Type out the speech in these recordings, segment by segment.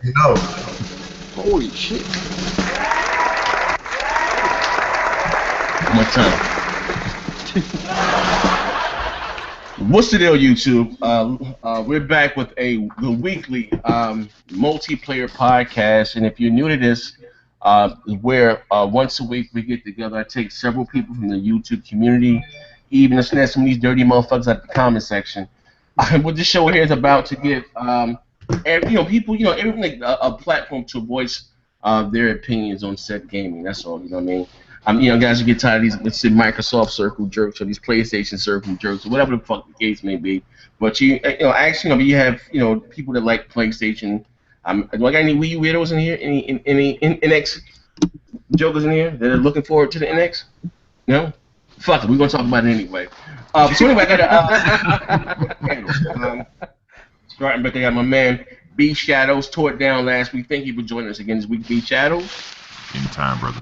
You know. Holy shit. One more time. What's the deal, YouTube? We're back with the weekly multiplayer podcast, and if you're new to this, where once a week we get together. I take several people from the YouTube community, even to snatch some of these dirty motherfuckers out of the comment section. What this show here is about to give, people, everything a platform to voice their opinions on set gaming. That's all. You know what I mean? Guys, you get tired of these, let's say, Microsoft circle jerks or these PlayStation circle jerks or whatever the fuck the case may be. But you have people that like PlayStation. Do I got any Wii U weirdos in here? Any NX jokers in here that are looking forward to the NX? No? Fuck it, we're gonna talk about it anyway. So anyway, I got starting back. I got my man B Shadows, tore it down last week. Thank you for joining us again this week, B Shadows. Anytime, brother.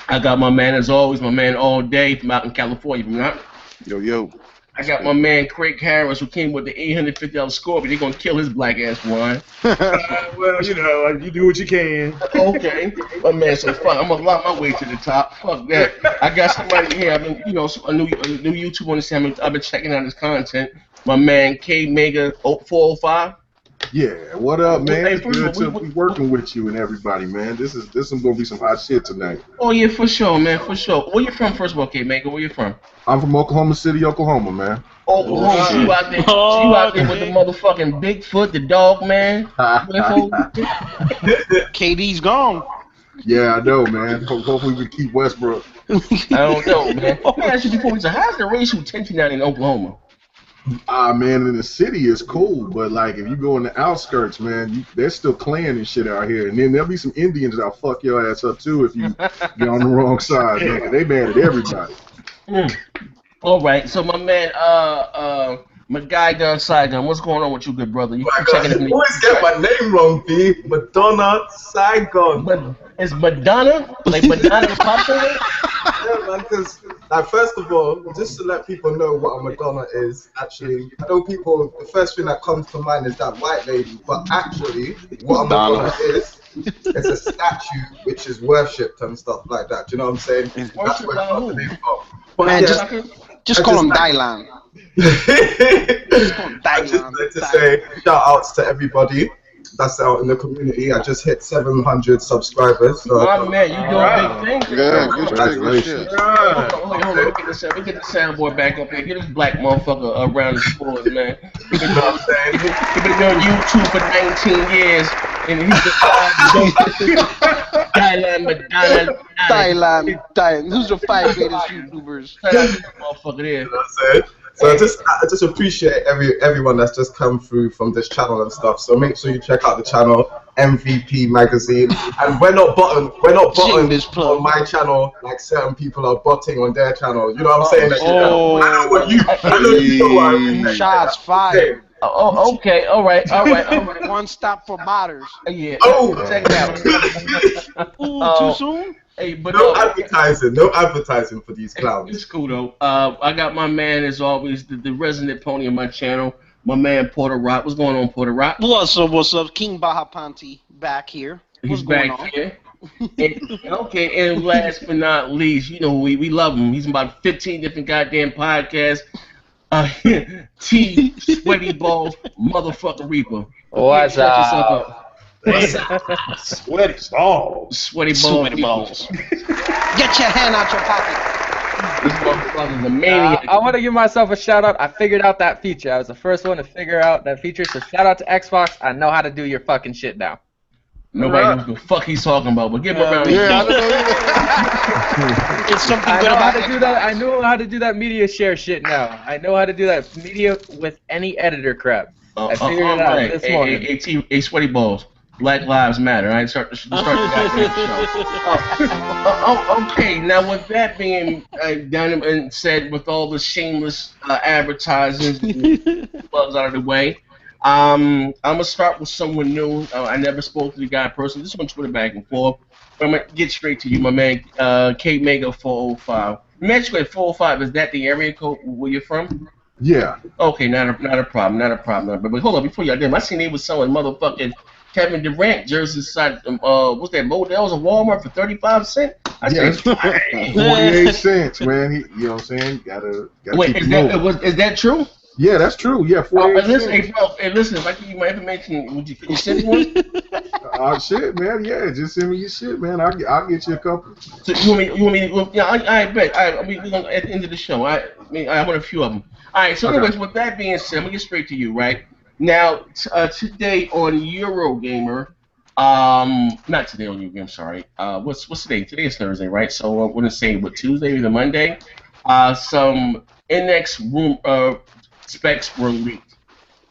I got my man, as always, my man all day from out in California. Yo. I got my man Craig Harris, who came with the $850 score, but they're going to kill his black ass one. Well, you do what you can. Okay. My man, so fuck, I'm going to lock my way to the top. Fuck that. I got somebody here, a new YouTube on this. I've been checking out his content. My man K Mega 405. Yeah, what up, man? It's good to be working with you and everybody, man. This is gonna be some hot shit tonight. Oh yeah, for sure, man, for sure. Where you from, first of all, K Mega? Where you from? I'm from Oklahoma City, Oklahoma, man. Oklahoma, so you out there with the motherfucking Bigfoot, the dog, man. KD's gone. Yeah, I know, man. Hopefully we keep Westbrook. I don't know, man. Let me ask you before we say, how's the racial tension down in Oklahoma? Man, in the city it's cool, but like if you go in the outskirts, man, there's still Klan and shit out here, and then there'll be some Indians that'll fuck your ass up too if you get on the wrong side, man. They mad at everybody. All right, so my man, my guy Gun Saigon, what's going on with you, good brother? You checking I always get my name wrong, B. Madonna Saigon. But it's Madonna, like Madonna the pop singer. Yeah, man, because first of all, just to let people know what a Madonna is, actually, I know people, the first thing that comes to mind is that white lady, but actually, what a Madonna is a statue which is worshipped and stuff like that. Do you know what I'm saying? That's where I got the name from. But man, just call him Dylan. I just like to say shout outs to everybody that's out in the community. I just hit 700 subscribers. So man, you doing big things. Yeah, good shit. Hold on, we get the soundboard back up here. Get this black motherfucker around the floors, man. He's been doing YouTube for 19 years, and he's the Thailand. Who's the 5 greatest YouTubers? Motherfucker there. You know what I'm saying? So I just appreciate everyone that's just come through from this channel and stuff. So make sure you check out the channel, MVP Magazine. And we're not botting on my channel like certain people are botting on their channel. You know what I'm saying? Like, I know you know what I mean. Shots fired. Oh, okay, all right. One stop for botters. Yeah. Oh, check it out. Too soon? Hey, but no advertising for these clowns. It's cool though. I got my man, as always, the resident pony on my channel. My man Porter Rock. What's going on, Porter Rock? What's up? King Bahapanti back here. He's back here. And last but not least, we love him. He's about 15 different goddamn podcasts. T Sweaty Balls, motherfucker Reaper. What's up? Sweaty balls. Sweaty balls. Get your hand out your pocket. This motherfucker's a maniac. I want to give myself a shout out. I figured out that feature. I was the first one to figure out that feature. So shout out to Xbox. I know how to do your fucking shit now. Nobody knows what the fuck he's talking about, but give him a round. Yeah, it's something I good know how about to do that. I know how to do that media share shit now. I know how to do that media with any editor crap. I figured it out this morning. Hey, Sweaty Balls. Black Lives Matter. All right, start the goddamn show. Okay, now with that being done and said, with all the shameless advertisements and plugs out of the way, I'm gonna start with someone new. I never spoke to the guy personally. This one's Twitter back and forth. But I'm gonna get straight to you, my man, K Mega 405. Mention 405. Is that the area code where you're from? Yeah. Okay, not a problem. But hold on, before y'all did, I seen they was selling motherfucking Kevin Durant jersey inside what's that, Modell's of Walmart for 35 cents? I Yeah, said, 48 cents, man. You know what I'm saying? Gotta wait, keep moving. Is that true? Yeah, that's true. Yeah, 48 cents. Hey, listen, if I give you my information, can you send me one? Shit, man. Yeah, just send me your shit, man. I'll get you a couple. So you want me? Yeah, I bet. I mean, we're gonna at the end of the show. I want a few of them. All right. So, anyways, with that being said, I'm gonna get straight to you, right? Now, today on Eurogamer, not today on Eurogamer. Sorry. What's today? Today is Thursday, right? So I'm gonna say what, Tuesday or Monday. Some NX room specs were leaked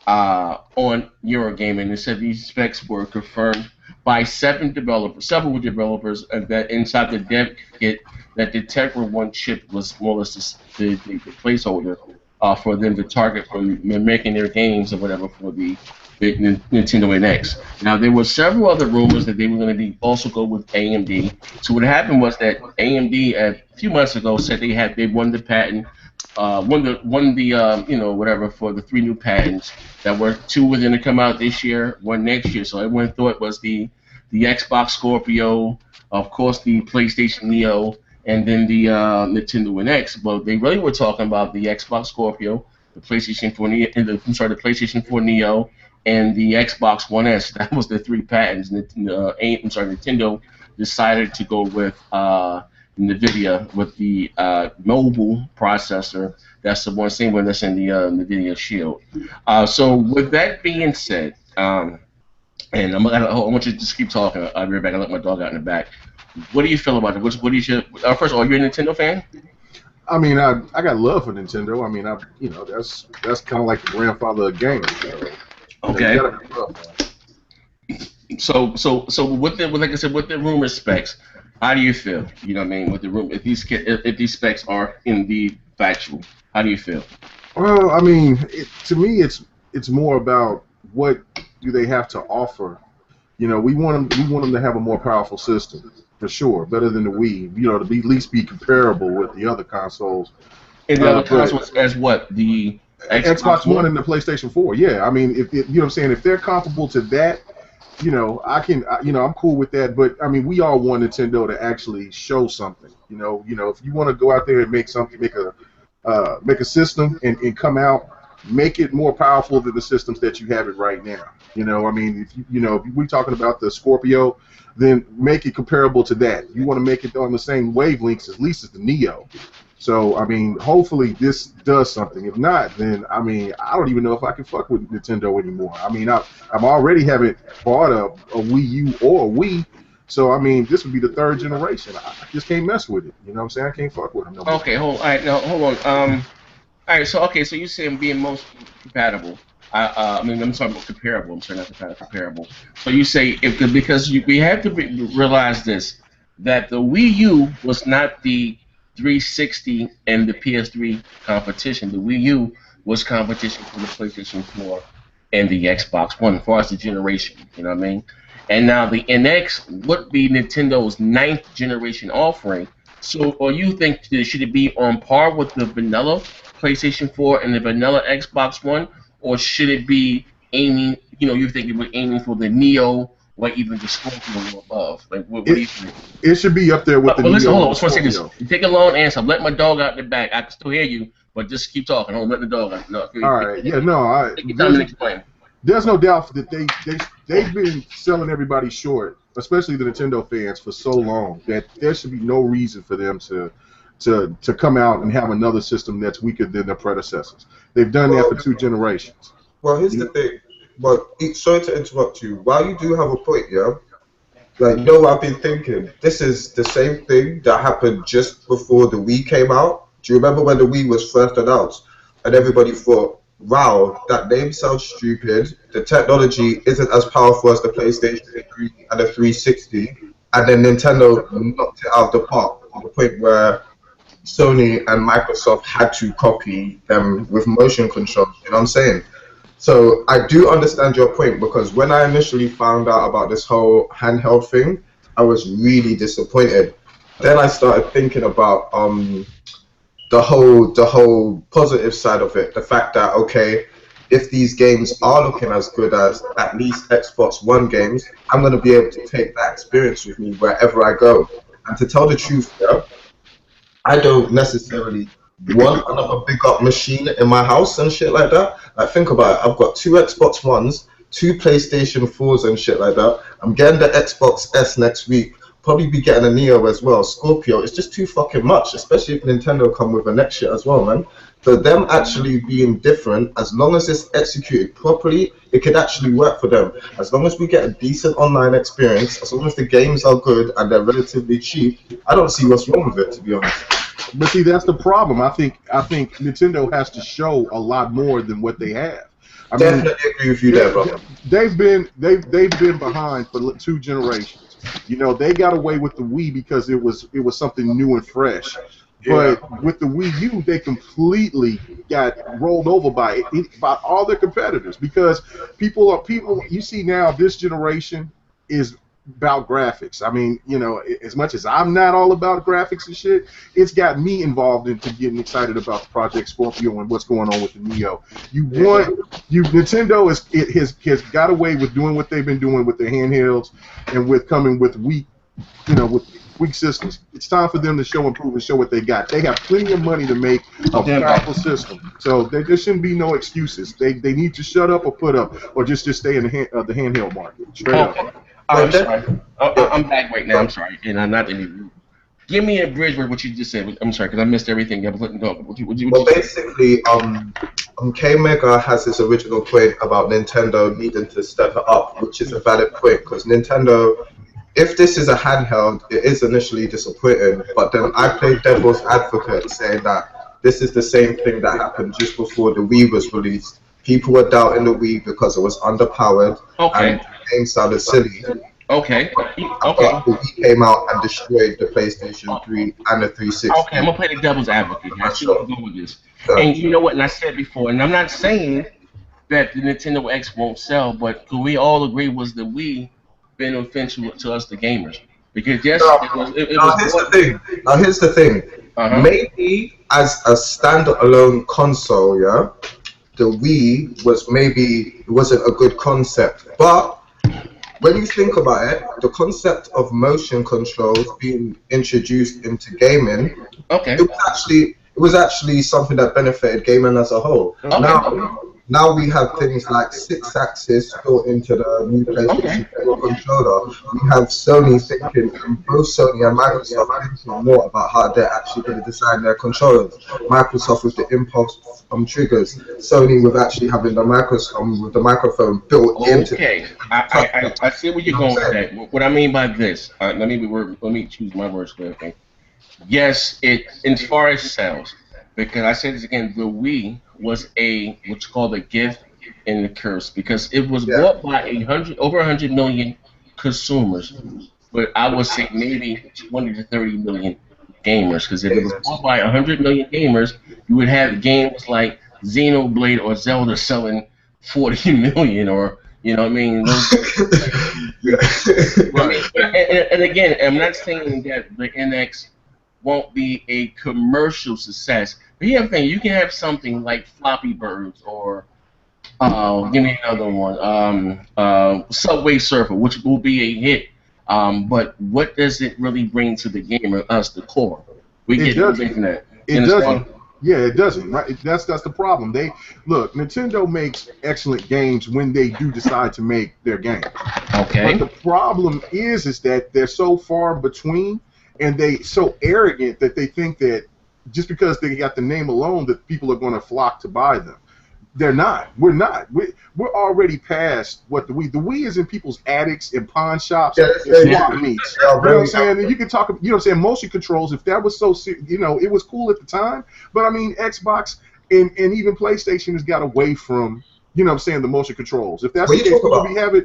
on Eurogamer, and it said these specs were confirmed by several developers, and that inside the dev kit that the Tegra 1 chip was more or less the placeholder for them to target from making their games or whatever for the Nintendo NX. Now, there were several other rumors that they were going to also go with AMD. So what happened was that AMD a few months ago said they won the patent, won the whatever for the 3 new patents that were 2 were going to come out this year, 1 next year. So everyone thought it was the Xbox Scorpio, of course the PlayStation Neo, and then the Nintendo NX. But they really were talking about the Xbox Scorpio, the PlayStation 4 Neo, the PlayStation 4 Neo, and the Xbox One S. That was the 3 patents. Nintendo decided to go with NVIDIA with the mobile processor. That's the same one that's in the NVIDIA Shield. So with that being said, and I want you to just keep talking. I'll be right back. I let my dog out in the back. What do you feel about it? First of all, you're a Nintendo fan? I mean, I got love for Nintendo. I mean, that's kind of like the grandfather of games. Okay. So with the rumor specs, how do you feel? You know what I mean? With the room, if these specs are indeed factual, how do you feel? Well, I mean, to me, it's more about what do they have to offer. You know, we want them to have a more powerful system for sure, better than the Wii. You know, to at least be comparable with the other consoles. And the other consoles as what? The Xbox One and the PlayStation 4. Yeah, I mean, if you know what I'm saying, if they're comparable to that, you know, I'm cool with that. But I mean, we all want Nintendo to actually show something. You know, if you want to go out there and make a system and come out, make it more powerful than the systems that you have it right now. You know, I mean, if we're talking about the Scorpio, then make it comparable to that. You want to make it on the same wavelengths at least as the Neo. So, I mean, hopefully this does something. If not, then, I mean, I don't even know if I can fuck with Nintendo anymore. I mean, I'm already haven't bought a Wii U or a Wii, so, I mean, this would be the 3rd generation. I just can't mess with it. You know what I'm saying? I can't fuck with them no more. Okay, hold on. All right, so you're saying being most compatible. I mean, I'm talking about comparable. I'm sorry, not comparable. So you say because we have to realize this, that the Wii U was not the 360 and the PS3 competition. The Wii U was competition for the PlayStation 4 and the Xbox One as far as the generation. You know what I mean? And now the NX would be Nintendo's 9th generation offering. So, or you think should it be on par with the vanilla PlayStation 4 and the vanilla Xbox One, or should it be aiming? You know, you think it would aiming for the Neo, or even the Scorpio or above? Like, what do you think? It should be up there with the Neo. Listen, hold on. I just want to say this. You take a long answer. Let my dog out in the back. I can still hear you, but just keep talking. Hold on, let the dog out. No, all right. Yeah, no. Take your time and explain. There's no doubt that they've been selling everybody short, especially the Nintendo fans, for so long that there should be no reason for them to come out and have another system that's weaker than their predecessors. They've done that for 2 generations. Well, here's the thing. But sorry to interrupt you. While you do have a point, yeah, like, you know what I've been thinking? This is the same thing that happened just before the Wii came out. Do you remember when the Wii was first announced? And everybody thought, wow, that name sounds stupid. The technology isn't as powerful as the PlayStation 3 and the 360. And then Nintendo knocked it out of the park to the point where Sony and Microsoft had to copy them with motion controls. You know what I'm saying? So I do understand your point, because when I initially found out about this whole handheld thing, I was really disappointed. Then I started thinking about the whole positive side of it, the fact that, okay, if these games are looking as good as at least Xbox One games, I'm going to be able to take that experience with me wherever I go. And to tell the truth, yeah, I don't necessarily want another big up machine in my house and shit like that. Like, think about it. I've got 2 Xbox Ones, 2 PlayStation 4s and shit like that. I'm getting the Xbox S next week. Probably be getting a Neo as well. Scorpio. It's just too fucking much, especially if Nintendo come with a next shit as well, man. So them actually being different, as long as it's executed properly, it could actually work for them. As long as we get a decent online experience, as long as the games are good and they're relatively cheap, I don't see what's wrong with it, to be honest. But see, that's the problem. I think Nintendo has to show a lot more than what they have. I Definitely agree with you there, brother. They've been behind for 2 generations. You know, they got away with the Wii because it was something new and fresh. But with the Wii U, they completely got rolled over by all their competitors, because people. You see now, this generation is about graphics. I mean, you know, as much as I'm not all about graphics and shit, it's got me involved into getting excited about the Project Scorpio and what's going on with the Neo. Nintendo has got away with doing what they've been doing with their handhelds and with coming with weak systems. It's time for them to show improve and show what they got. They have plenty of money to make a powerful system, so there shouldn't be no excuses. They need to shut up or put up, or just stay in the handheld market. Straight up. I'm sorry. I'm back right now. I'm sorry, and I'm not in the. Give me a bridge with what you just said. I'm sorry, because I missed everything. I was letting go. Well, basically, K-Mega has his original point about Nintendo needing to step it up, which is a valid point, because Nintendo, if this is a handheld, it is initially disappointing, but then I play devil's advocate saying that this is the same thing that happened just before the Wii was released. People were doubting the Wii because it was underpowered and the game sounded silly. Okay. But the Wii came out and destroyed the PlayStation 3 and the 360. Okay, I'm gonna play the devil's advocate. I see where I'm going with this. And you know what? And I said before, and I'm not saying that the Nintendo X won't sell, but can we all agree was the Wii beneficial to us, the gamers? Because yes, here's the thing. Maybe as a standalone console, yeah, the Wii wasn't a good concept, but when you think about it, the concept of motion controls being introduced into gaming, it was actually something that benefited gaming as a whole. Now we have things like 6-axis built into the new PlayStation 4 controller. We have Sony thinking, both Sony and Microsoft thinking more about how they're actually going to design their controllers. Microsoft with the impulse triggers, Sony with actually having the microphone built into. Okay, I see where you're going with that. What I mean by this, let me choose my words clearly. Yes, as far as sales, because I say this again, the Wii was what's called a gift and a curse, because it was bought by over 100 million consumers, but I would say maybe 20 to 30 million gamers, because if it was bought by 100 million gamers, you would have games like Xenoblade or Zelda selling 40 million, or you know what I mean? And again, I'm not saying that the NX won't be a commercial success. But here's the thing, you can have something like Floppy Birds or give me another one, Subway Surfer, which will be a hit. But what does it really bring to the gamer, us, the core? We get nothing from that. It doesn't. Yeah, it doesn't. Right? That's the problem. Nintendo makes excellent games when they do decide to make their games. Okay. But the problem is that they're so far between, and they so arrogant that they think that just because they got the name alone that people are going to flock to buy them. They're not. We're not. We're already past what the Wii is in people's attics and pawn shops and swap meets. You know what I'm saying? And you can talk. You know what I'm saying? Motion controls. If that was so, it was cool at the time. But I mean, Xbox and even PlayStation has got away from. You know what I'm saying, the motion controls. If that's the case,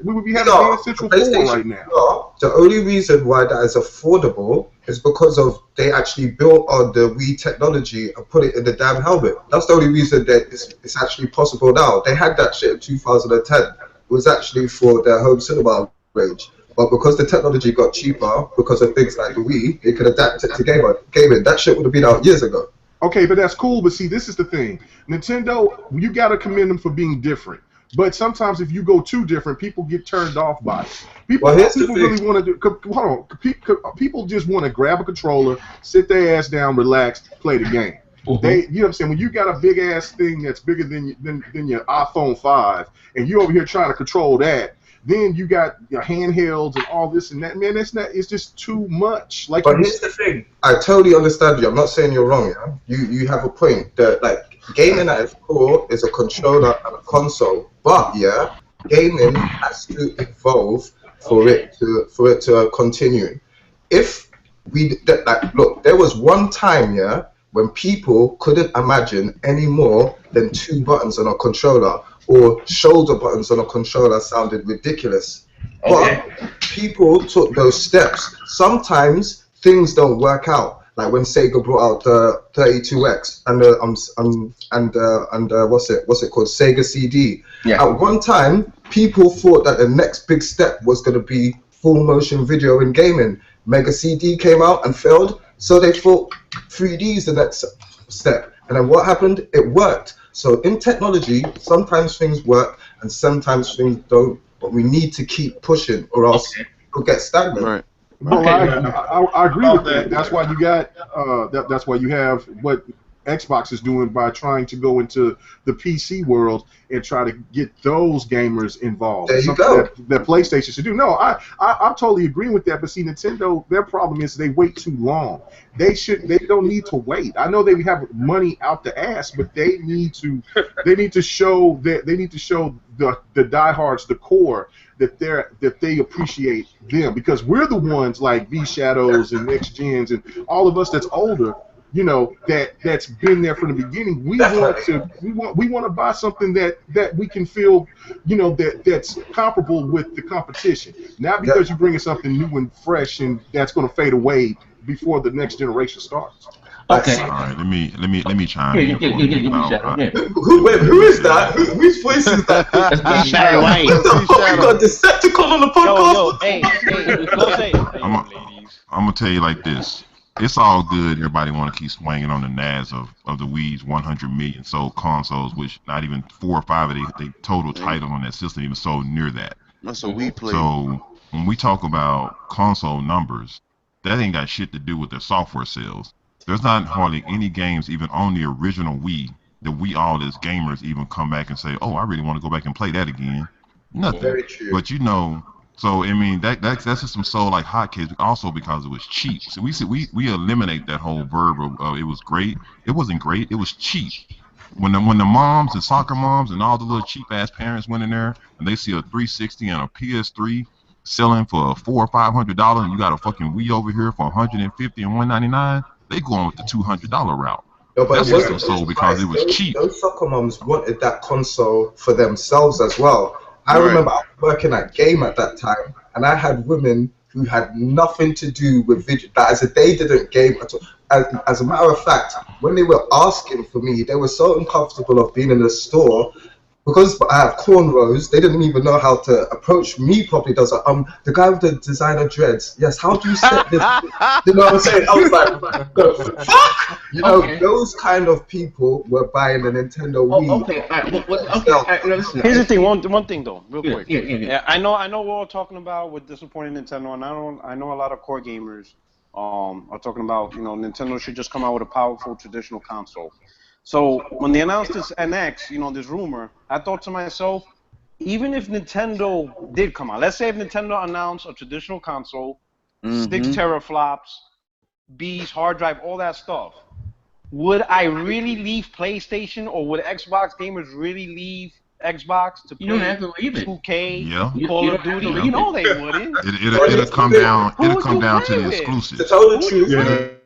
we would be having Dance Central 4 right now. The only reason why that is affordable is because of they actually built on the Wii technology and put it in the damn helmet. That's the only reason that it's actually possible now. They had that shit in 2010. It was actually for their home cinema range. But because the technology got cheaper, because of things like the Wii, they could adapt it to gaming. That shit would have been out years ago. Okay, but that's cool. But see, this is the thing. Nintendo, you got to commend them for being different. But sometimes if you go too different, people get turned off by it. People really want to do. Hold on. People just want to grab a controller, sit their ass down, relax, play the game. You know what I'm saying? When you got a big ass thing that's bigger than your iPhone 5, and you over here trying to control that, then you got your handhelds and all this and that. Man, it's just too much. Like, but here's the thing. I totally understand you. I'm not saying you're wrong. Yeah, you have a point. That like gaming at its core is a controller and a console. But yeah, gaming has to evolve for it to continue. If we look, there was one time, yeah, when people couldn't imagine any more than 2 buttons on a controller, or shoulder buttons on a controller sounded ridiculous. But people took those steps. Sometimes things don't work out. Like when Sega brought out the 32X and what's it called, Sega CD. Yeah. At one time, people thought that the next big step was going to be full motion video in gaming. Mega CD came out and failed, so they thought 3D is the next step. And then what happened? It worked. So in technology, sometimes things work and sometimes things don't. But we need to keep pushing, or else we'll get stagnant. Right. Well, I agree with that. That's why you got that's why you have what Xbox is doing by trying to go into the PC world and try to get those gamers involved. There you go. That PlayStation should do. No, I'm totally agreeing with that. But see, Nintendo, their problem is they wait too long. They don't need to wait. I know they have money out the ass, but they need to show the diehards, the core, that they appreciate them, because we're the ones like V Shadows and Next Gens and all of us that's older, you know, that's been there from the beginning. We want to buy something that we can feel, you know, that's comparable with the competition. Not because you're bringing something new and fresh and that's going to fade away before the next generation starts. Okay. All right. Let me chime in. Who is that? Whose voice is that? That's Barry White. We got Decepticon on the podcast. I'm gonna tell you like this. It's all good. Everybody want to keep swinging on the NAS of the Wii's 100 million sold consoles, which not even 4 or 5 of the total titles on that system even sold near that. That's a Wii play. So when we talk about console numbers, that ain't got shit to do with their software sales. There's not hardly any games even on the original Wii that we all as gamers even come back and say, oh, I really want to go back and play that again. Nothing. Very true. But you know, so I mean that system sold like hotcakes also because it was cheap. So we eliminate that whole verb of it was great. It wasn't great. It was cheap. When the moms and soccer moms and all the little cheap ass parents went in there and they see a 360 and a PS3 selling for $400 or $500 and you got a fucking Wii over here for $150 and $199, they going with the $200 route. No, but that system sold because it was cheap. Those soccer moms wanted that console for themselves as well. I remember I was working at Game at that time, and I had women who had nothing to do with video. That as they didn't game at all. As a matter of fact, when they were asking for me, they were so uncomfortable of being in the store. Because I have cornrows, they didn't even know how to approach me properly. Does the guy with the designer dreads? Yes, how do you set this? You know what I'm saying? I was like, fuck! You know, those kind of people were buying the Nintendo Wii. Here's the thing. One thing though, real quick. Yeah. I know. We're all talking about with disappointing Nintendo, and I know a lot of core gamers are talking about, you know, Nintendo should just come out with a powerful traditional console. So when they announced this NX, you know, this rumor, I thought to myself, even if Nintendo did come out, let's say if Nintendo announced a traditional console, 6 teraflops, Bs, hard drive, all that stuff, would I really leave PlayStation, or would Xbox gamers really leave Xbox to play 2K, Call of Duty? You know they wouldn't. It'll come down to the exclusives. To tell the truth,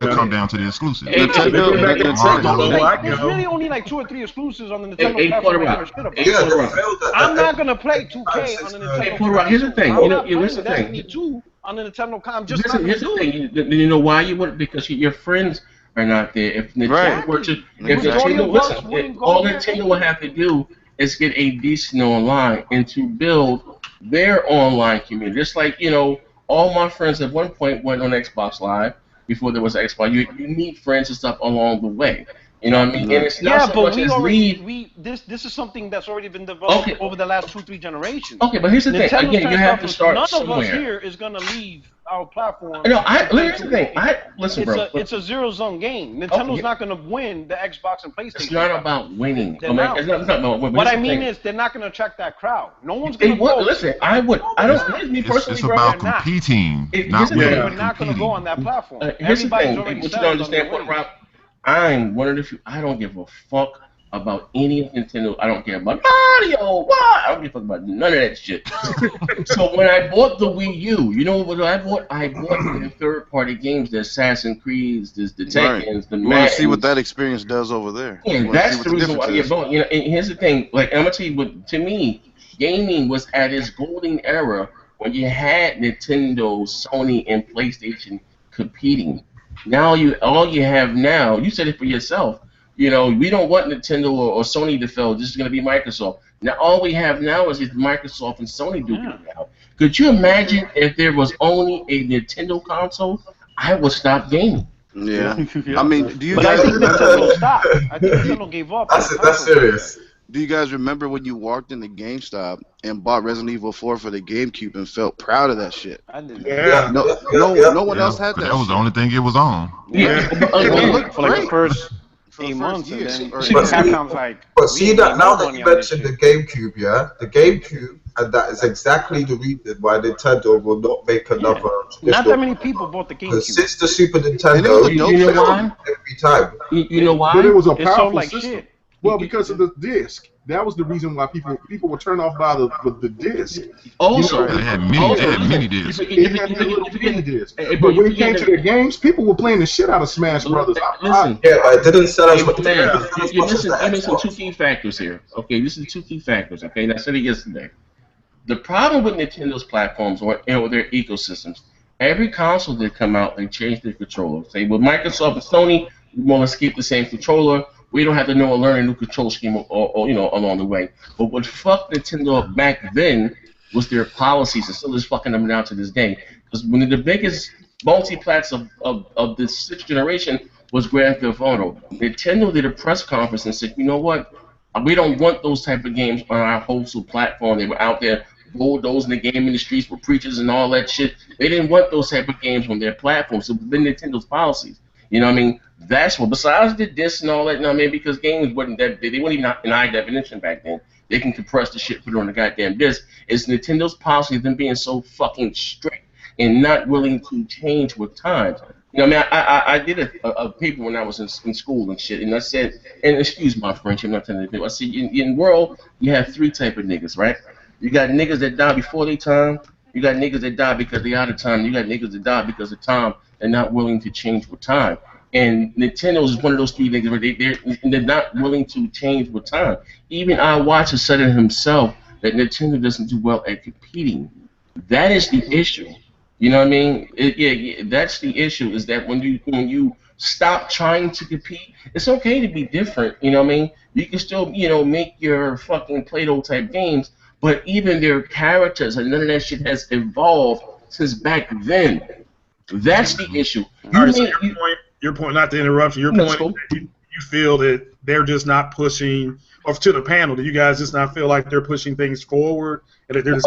it'll come down to the exclusives. It's really only like 2 or 3 exclusives on the Nintendo platform. I'm not gonna play 2K on the Nintendo platform. Here's the thing. Here's the thing. Destiny 2 on the Nintendo console. Here's the thing. You know why you wouldn't? Because your friends are not there. If Nintendo were to, if Nintendo, listen, all Nintendo would have to do is get a decent online and to build their online community. Just like, you know, all my friends at one point went on Xbox Live before there was Xbox. You meet friends and stuff along the way. You know what I mean? And it's not so much as this is something that's already been developed over the last 2-3 generations. Okay, but here's the thing. Again, you have to start somewhere. None of us here is gonna leave our platform. No, here's the thing. Listen, bro. It's a zero-sum game. Nintendo's not gonna win the Xbox and PlayStation. It's not about winning. It's not about winning. What I mean is, they're not gonna attract that crowd. No one's gonna go. Listen, I don't. Me personally, it's about competing, not winning. We're not gonna go on that platform. Here's the thing. What you don't understand, Rob. I'm one of the few. I don't give a fuck about any Nintendo. I don't care about Mario. Why? I don't give a fuck about none of that shit. So when I bought the Wii U, you know what I bought? I bought the third-party games, the Assassin's Creed, the Tekkens, the Madden. You want to see what that experience does over there. Yeah, that's the reason why you're going. You know, and here's the thing. Like I'm gonna tell you, what to me, gaming was at its golden era when you had Nintendo, Sony, and PlayStation competing. Now all you have now, you said it for yourself. You know, we don't want Nintendo or Sony to fail. This is going to be Microsoft. Now all we have now is Microsoft and Sony doing it now. Could you imagine if there was only a Nintendo console? I would stop gaming. Yeah. I mean, do you but guys? I think Nintendo stopped. I think Nintendo gave up. That's serious. Do you guys remember when you walked into GameStop and bought Resident Evil 4 for the GameCube and felt proud of that shit? I didn't. Yeah. No one else had that. That was the only thing it was on. Yeah. It looked for like the first 8 months, and then Capcom's like. But see that now that you mentioned the GameCube, the GameCube, and that is exactly the reason why Nintendo will not make another. Not that many people bought the GameCube. Since the Super Nintendo, you know why? Every time. You know why? But it was a powerful like system. shit. Well, because of the disc. That was the reason why people were turned off by the disc. Also, they had mini discs. Mini discs. But when it came to the games, people were playing the shit out of Smash Brothers. Listen, it didn't sell as much. You're missing two key factors here. Okay, this is 2 key factors. Okay, and I said it yesterday. The problem with Nintendo's platforms or their ecosystems, every console that come out, they change their controller. Say with Microsoft and Sony, we want to keep the same controller. We don't have to know or learn a new control scheme or along the way. But what fucked Nintendo up back then was their policies, and still is fucking them down to this day. Because one of the biggest multi-plats of this 6th generation was Grand Theft Auto. Nintendo did a press conference and said, you know what? We don't want those type of games on our wholesale platform. They were out there bulldozing the game in the streets with preachers and all that shit. They didn't want those type of games on their platform. So it's been Nintendo's policies. You know what I mean? That's what, besides the discs and all that, you know what I mean? Because games wasn't that, they weren't even in high definition back then. They can compress the shit, put it on the goddamn disc. It's Nintendo's policy of them being so fucking strict and not willing to change with times. You know what I mean? I did a paper when I was in school and shit, and I said, and excuse my French, I'm not telling you, I said, in the world, you have 3 type of niggas, right? You got niggas that die before their time, you got niggas that die because they out of time, you got niggas that die because of time. They're not willing to change with time. And Nintendo is one of those 3 niggas where they're not willing to change with time. Even iWatch has said it himself that Nintendo doesn't do well at competing. That is the issue. You know what I mean? That's the issue, is that when you stop trying to compete, it's okay to be different. You know what I mean? You can still, make your fucking Play-Doh type games, but even their characters and none of that shit has evolved since back then. That's the issue. All right, so your point, not to interrupt you, your point, you feel that they're just not pushing, or to the panel, do you guys just not feel like they're pushing things forward? And that they're just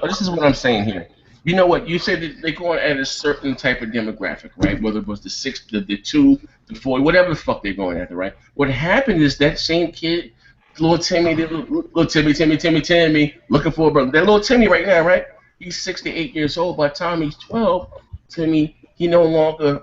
this is what I'm saying here. You know what? You said that they're going at a certain type of demographic, right? Whether it was the 6, the 2, the 4, whatever the fuck they're going after, right? What happened is that same kid, little Timmy, looking for a brother. That little Timmy right now, right? He's 6 to 8 years old. By the time he's 12, Timmy, he no longer,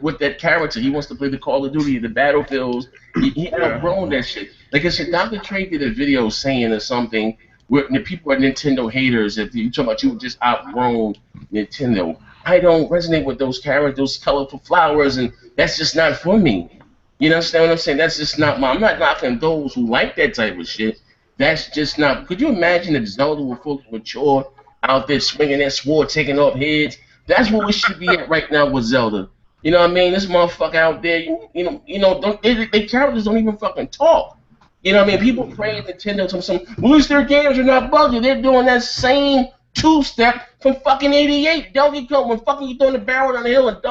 with that character. He wants to play the Call of Duty, the Battlefields. He outgrown that shit. Like I said, Dr. Trey did a video saying or something where the people are Nintendo haters. If you talk about you just outgrown Nintendo, I don't resonate with those characters, those colorful flowers, and that's just not for me. You understand what I'm saying? That's just not I'm not knocking those who like that type of shit. That's just not. Could you imagine if Zelda were fully mature, out there swinging that sword, taking off heads? That's what we should be at right now with Zelda. You know what I mean? This motherfucker out there, they characters don't even fucking talk. You know what I mean? People praise Nintendo to some. At least their games are not buggy. They're doing that same 2-step from fucking '88. Donkey Kong when fucking you throwing the barrel down the hill and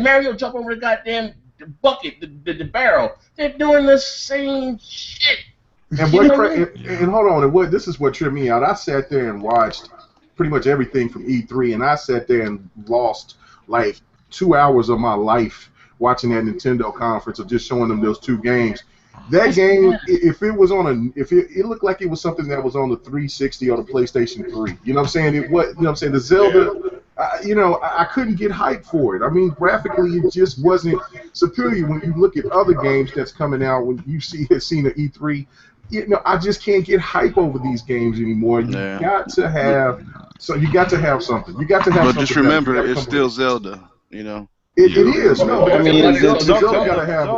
Mario jump over the goddamn bucket, the barrel. They're doing the same shit. And and hold on, and this is what tripped me out. I sat there and watched pretty much everything from E3, and I sat there and lost like 2 hours of my life watching that Nintendo conference of just showing them those two games. That game, if it was on if it looked like it was something that was on the 360 or the PlayStation 3. You know what I'm saying? The Zelda. I couldn't get hyped for it. I mean, graphically, it just wasn't superior when you look at other games that's coming out. When you seen an E3, I just can't get hype over these games anymore. You got to have something. You got to have something. But just remember, it's still Zelda. It is. No, I mean, Zelda gotta have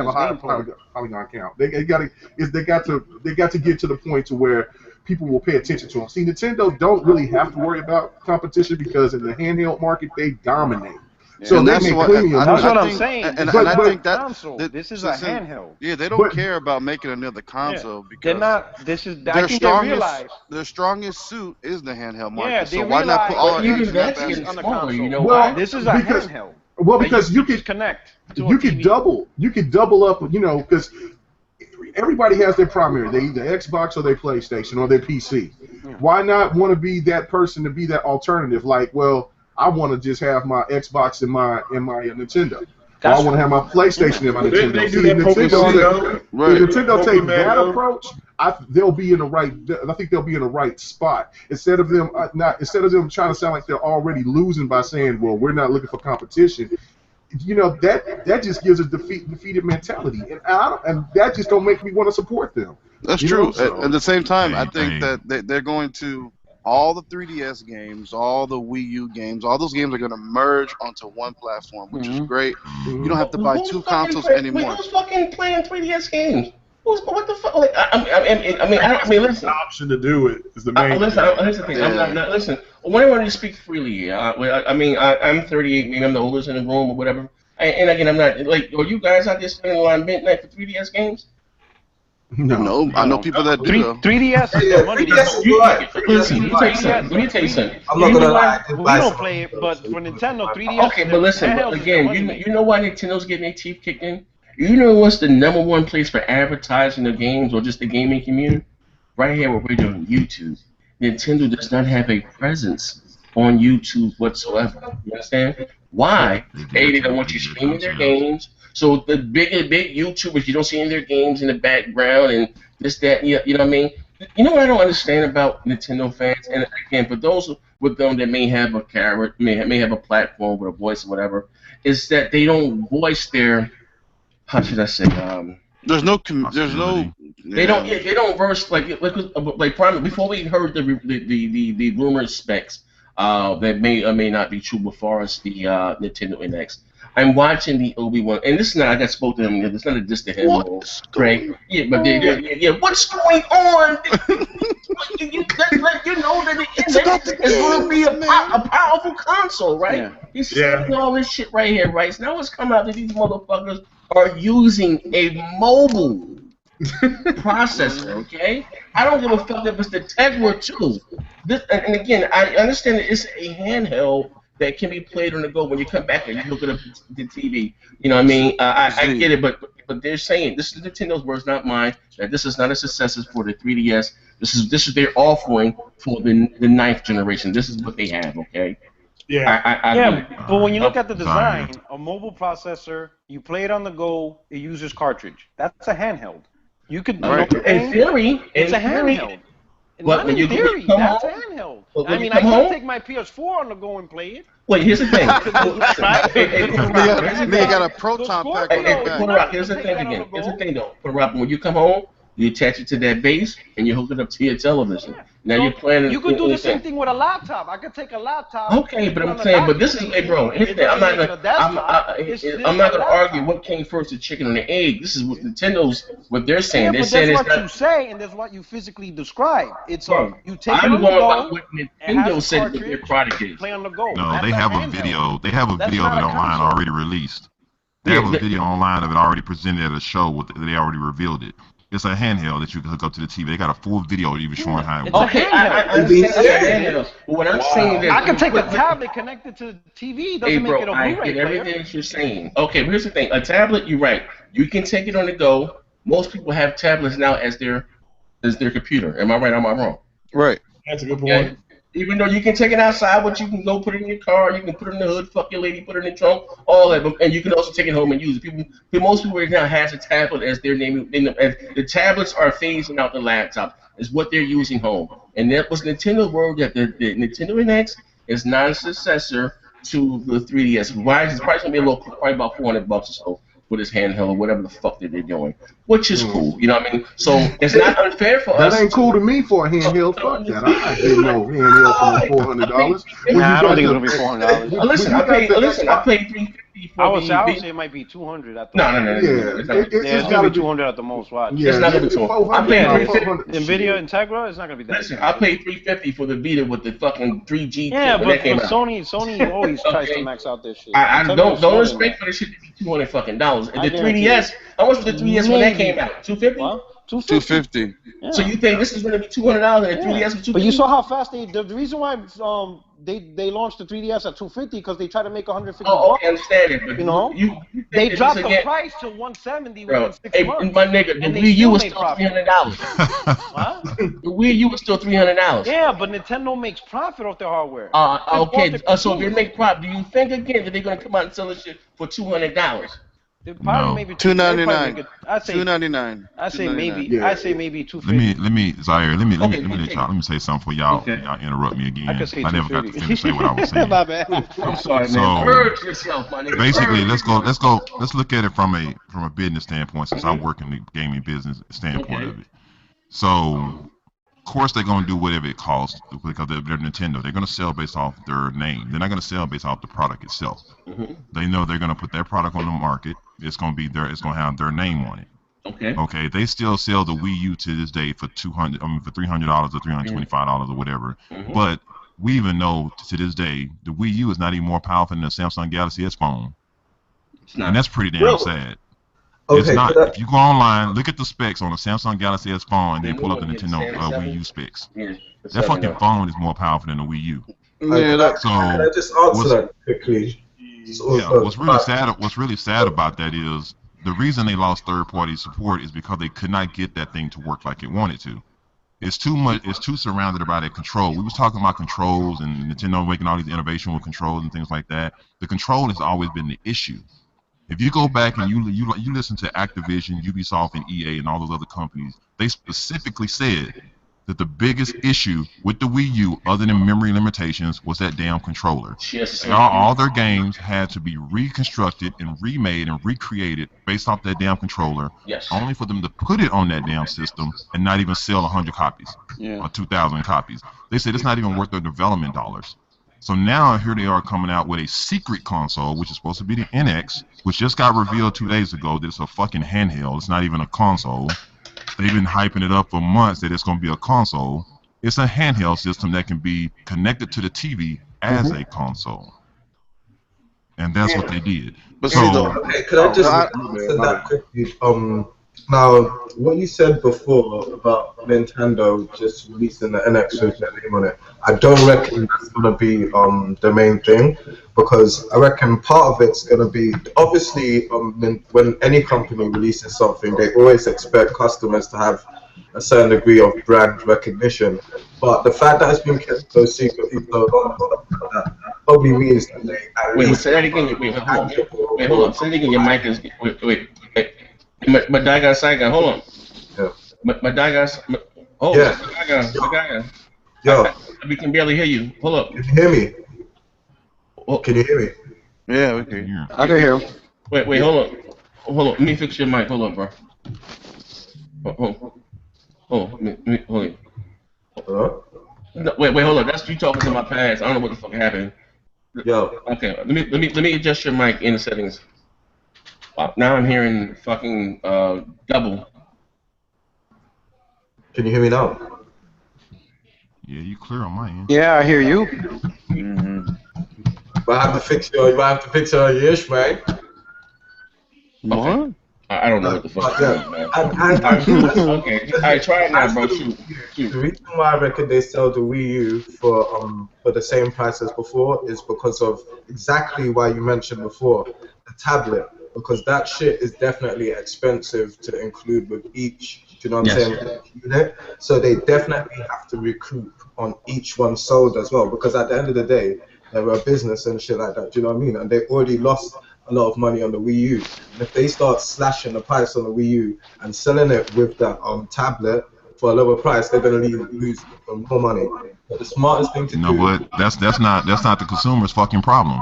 a higher polygon count. They got to get to the point to where people will pay attention to them. See, Nintendo don't really have to worry about competition because in the handheld market they dominate. Yeah. So that's what I'm saying. And I think that console. This is a handheld. Yeah, they don't care about making another console because they're not. Their strongest suit is the handheld market. Yeah, so why not put all our eggs in that basket? On the console. Well, this is a handheld. Well, because you could connect. You could double up. Because everybody has their primary. They either Xbox or their PlayStation or their PC. Yeah. Why not want to be that person to be that alternative? Like, well, I want to just have my Xbox and my Nintendo. I want to have my PlayStation and my Nintendo. Nintendo take that approach. I think they'll be in the right spot instead of them trying to sound like they're already losing by saying, "Well, we're not looking for competition." That just gives a defeated mentality, and that just don't make me want to support them. That's true. At the same time, I think that they're going to all the 3DS games, all the Wii U games, all those games are going to merge onto one platform, which is great. You don't have to buy two consoles anymore. Who's fucking playing 3DS games? What the fuck? Like, I mean, listen. The option to do it is the main. Listen, here's the thing. Yeah. Listen. When I want to speak freely, I'm 38. Maybe I'm the oldest in the room or whatever. And again, I'm not like. Are you guys out there spending a lot of midnight for 3DS games? No, I know people that do. 3DS is the money. Listen, let me tell you something. I'm not gonna lie. We don't play it, but for Nintendo, 3DS. Okay, but listen. But again, you know why Nintendo's getting their teeth kicked in? You know what's the #1 place for advertising the games or just the gaming community? Right here, what we're doing, YouTube. Nintendo does not have a presence on YouTube whatsoever. You understand? Why? They don't want you streaming their games. So the big YouTubers, you don't see any of their games in the background and this, that, you know what I mean? You know what I don't understand about Nintendo fans? And again, for those with them that may have a character, may have a platform with a voice or whatever, is that they don't voice their, how should I say? There's no. They don't verse like before we heard the rumored specs that may or may not be true before us the Nintendo NX. I'm watching the Obi-Wan, and this is not. I got spoke to him. It's not a diss to him, Craig. Yeah, but what's going on? you know that it's going to be a powerful console, right? Yeah. He's saying all this shit right here, right? So now it's come out that these motherfuckers are using a mobile processor, okay? I don't give a fuck if it's the Tegra 2. And again, I understand that it's a handheld that can be played on the go when you come back and you look at the TV. You know what I mean? I get it, but they're saying, this is Nintendo's words, not mine, that this is not a success for the 3DS. This is their offering for the 9th generation. This is what they have, okay? Yeah. But when you look at the design, a mobile processor, you play it on the go, it uses cartridge. That's a handheld. You could in theory, it's a handheld. But when you theory, that's a handheld. I mean, I can take my PS4 on the go and play it. Wait, here's the thing. They got a proton pack on the back. Here's the thing again. Here's the thing though. When you come home, you attach it to that base and you hook it up to your television. Now you're playing. You could do the same thing with a laptop. I could take a laptop. Okay, but I'm saying, but this is, hey, bro. I'm not gonna argue what came first, the chicken or the egg. This is what what they're saying. They're saying that's what you say, and that's what you physically describe. It's you take it on the go. I'm going by what Nintendo said with their product is. Play on the go. No, they have a video. They have a video of it online already released. They have a video online of it already presented at a show. They already revealed it. It's a handheld that you can hook up to the TV. They got a full video even showing how it works. Okay, I understand that's a handheld. But what I'm saying is, I can take the tablet connected to the TV. It doesn't make it a Blu-ray player. I get everything you're saying. Okay, but here's the thing: a tablet, you're right. You can take it on the go. Most people have tablets now as their computer. Am I right or am I wrong? Right. That's a good point. Yeah. Even though you can take it outside, but you can go put it in your car, you can put it in the hood, fuck your lady, put it in the trunk, all that, and you can also take it home and use it. Most people right now has a tablet as their name. The tablets are phasing out the laptop. Is what they're using home, and that was Nintendo world that the Nintendo NX is not a successor to the 3DS. Why? It's probably gonna be probably about $400 or so for this handheld or whatever the fuck that they're doing, which is cool. You know what I mean? So it's not unfair for us. That ain't cool to me for a handheld. Fuck that. I'm not getting no handheld for $400. Nah, I don't think it'll be $400. Listen, I paid $350 for I would say it might be $200 at the most. Yeah, it's gotta be $200 at the most. Watch. Yeah, it's not gonna be $200. I paid $350. Nvidia Integra, it's not gonna be that. Listen, I paid $350 for the Vita with the fucking 3G. Yeah, but Sony always tries to max out their shit. I don't expect for this shit to be $200 fucking dollars. And the 3DS, how much was the 3DS when that came out? $250. $250. Yeah. So you think this is going to be $200 and the 3DS for $250? But you saw how fast the reason why they launched the 3DS at $250 because they tried to make $150. Oh, okay, I understand it. But you know, they dropped the price to $170 within 6 months. My nigga, the Wii U was still $300. What? The Wii U was still $300. Yeah, but Nintendo makes profit off their hardware. Okay. So if they make profit, do you think again that they're going to come out and sell this shit for $200? Probably maybe $299. I say $299. I say maybe. Yeah. I say maybe $250. Let me say something for y'all. Okay. Y'all interrupt me again. I never got to finish say what I was saying. My bad. I'm sorry, man. So, Urge yourself, my nigga. Basically, let's look at it from a business standpoint, since I work in the gaming business standpoint of it. So, of course, they're gonna do whatever it costs because they're Nintendo. They're gonna sell based off their name. They're not gonna sell based off the product itself. Mm-hmm. They know they're gonna put their product on the market. It's gonna have their name on it. Okay. They still sell the Wii U to this day for $300 or $325 or whatever. Mm-hmm. But we even know to this day the Wii U is not even more powerful than the Samsung Galaxy S phone. And that's pretty damn sad. Okay, it's not. If you go online, look at the specs on a Samsung Galaxy S phone, and then pull up the Nintendo Wii U specs. That fucking phone is more powerful than the Wii U. Yeah, can I just answer that quickly? What's really sad about that is the reason they lost third-party support is because they could not get that thing to work like it wanted to. It's too much. It's too surrounded by that control. We was talking about controls and Nintendo making all these innovation with controls and things like that. The control has always been the issue. If you go back and you listen to Activision, Ubisoft, and EA and all those other companies, they specifically said that the biggest issue with the Wii U, other than memory limitations, was that damn controller. Yes. All their games had to be reconstructed and remade and recreated based off that damn controller. Yes. Only for them to put it on that damn system and not even sell 100 copies or 2,000 copies. They said it's not even worth their development dollars. So now here they are coming out with a secret console, which is supposed to be the NX, which just got revealed 2 days ago that it's a fucking handheld. It's not even a console. They've been hyping it up for months that it's going to be a console. It's a handheld system that can be connected to the TV as a console. And that's what they did. But could I just answer that quickly? Now, what you said before about Nintendo just releasing the NX with their name on it, I don't reckon that's going to be the main thing, because I reckon part of it's going to be, obviously, when any company releases something, they always expect customers to have a certain degree of brand recognition. But the fact that it's been kept so secret for so long, that probably means that they... Wait, say that again. Wait, hold on. Say that again. Your mic is... Wait. My Dagon Saigon, hold on. Yeah. My Dagon... Oh, yeah. My Dagon. Yo. We can barely hear you. Hold up. Can you hear me? Can you hear me? Yeah, we can hear. I can hear him. Wait, hold on. Let me fix your mic. Hold on, bro. Hold on. Hello? No, wait, hold on. That's you talking to my past. I don't know what the fuck happened. Yo. Okay, let me adjust your mic in the settings. Now I'm hearing fucking double. Can you hear me now? Yeah, you clear on my end. Yeah, I hear you. I have to fix your ish, man. What? I don't know what the fuck it is, man. Okay, all right, try it now, bro. Shoot. The reason why I reckon they sell the Wii U for the same price as before is because of exactly why you mentioned before, the tablet. Because that shit is definitely expensive to include with each. Do you know what I'm saying? Unit. So they definitely have to recoup on each one sold as well. Because at the end of the day, they're a business and shit like that. Do you know what I mean? And they already lost a lot of money on the Wii U. And if they start slashing the price on the Wii U and selling it with that tablet for a lower price, they're gonna lose more money. But the smartest thing to do. You know what? That's not the consumer's fucking problem.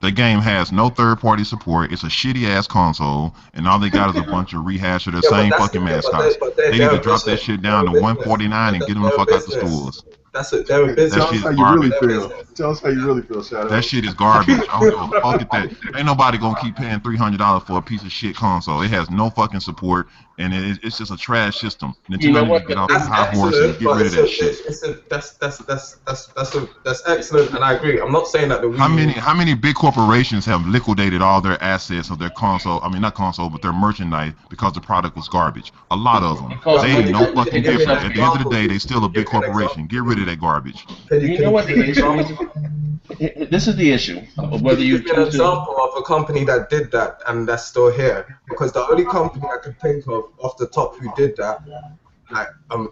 The game has no third-party support. It's a shitty-ass console, and all they got is a bunch of rehash of the same fucking mascots. They need to drop that shit down to $149 and get them the fuck out the stores. That's it. They're a business. Tell us how you really feel. Tell us how you really feel, Shadow. That shit is garbage. I don't know. Fuck it. That ain't nobody gonna keep paying $300 for a piece of shit console. It has no fucking support, and it's just a trash system. Nintendo You know what? get off the high horse and get rid of that shit. That's excellent, and I agree. I'm not saying that the Wii How many big corporations have liquidated all their assets of their console? I mean, not console, but their merchandise because the product was garbage. A lot of them. They ain't no fucking different. At the end of the day, they still a big corporation. Get rid of that garbage. You know what the issue is? This is the issue. Whether you give me an example of a company that did that and that's still here, because the only company I can think of off the top who did that,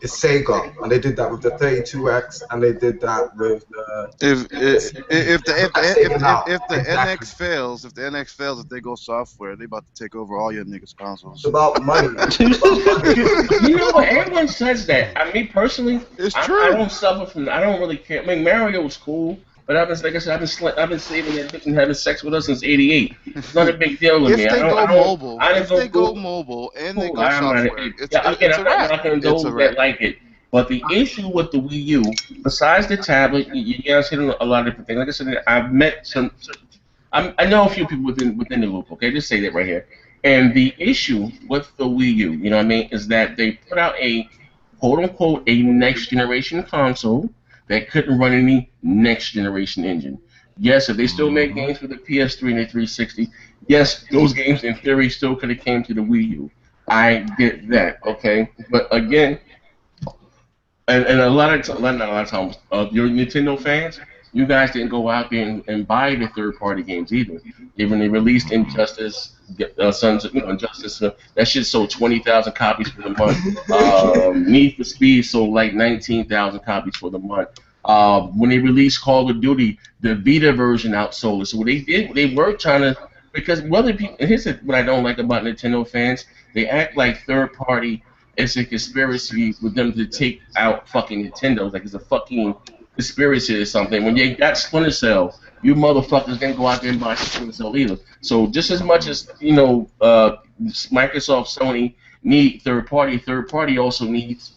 is Sega, and they did that with the 32X, and they did that with the. If the NX fails, if they go software, they about to take over all your niggas' consoles. It's about money. You know what? Everyone says that. I mean, personally, it's true. I don't suffer from. I don't really care. I mean, Mario was cool. But like I said, I've been saving that bitch and having sex with us since '88. It's not a big deal with me. If they go mobile and they go software, it's a wrap. I'm not gonna go that like it. But the issue with the Wii U, besides the tablet, you guys hit on a lot of different things. Like I said, I've met some. I know a few people within the loop. Okay, just say that right here. And the issue with the Wii U, you know what I mean, is that they put out a quote unquote a next generation console that couldn't run any next generation engine. Yes, if they still make games for the PS3 and the 360, yes, those games in theory still could have came to the Wii U. I get that, okay? But again, and a lot of times, your Nintendo fans, you guys didn't go out there and buy the third-party games either. Even they released Injustice, Injustice, that shit sold 20,000 copies for the month. Need for Speed sold like 19,000 copies for the month. When they released Call of Duty, the Vita version outsold it. So what they did, they were trying to, because whether people, and here's what I don't like about Nintendo fans, they act like third-party, it's a conspiracy with them to take out fucking Nintendo, like it's a fucking conspiracy or something. When you got Splinter Cell, you motherfuckers didn't go out there and buy Splinter Cell either. So just as much as, Microsoft, Sony need third party also needs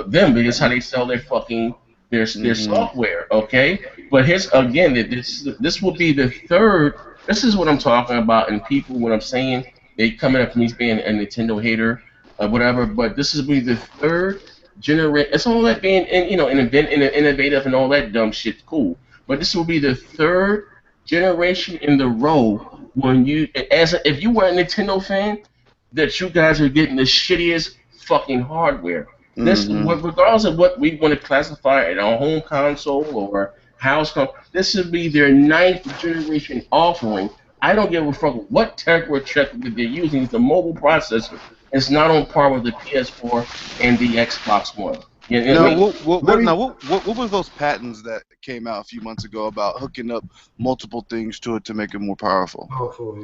them, because how they sell their fucking their software, okay? But here's again, this will be the third. This is what I'm talking about, and people, when I'm saying they coming up to me being a Nintendo hater or whatever, but this is be the third generation. It's all that being, innovative and all that dumb shit, cool. But this will be the third generation in the row when you, if you were a Nintendo fan, that you guys are getting the shittiest fucking hardware. This, regardless of what we want to classify it, our home console or house console, this would be their 9th generation offering. I don't give a fuck what tech or check that they're using. It's a mobile processor. It's not on par with the PS4 and the Xbox One. You know what were those patents that came out a few months ago about hooking up multiple things to it to make it more powerful?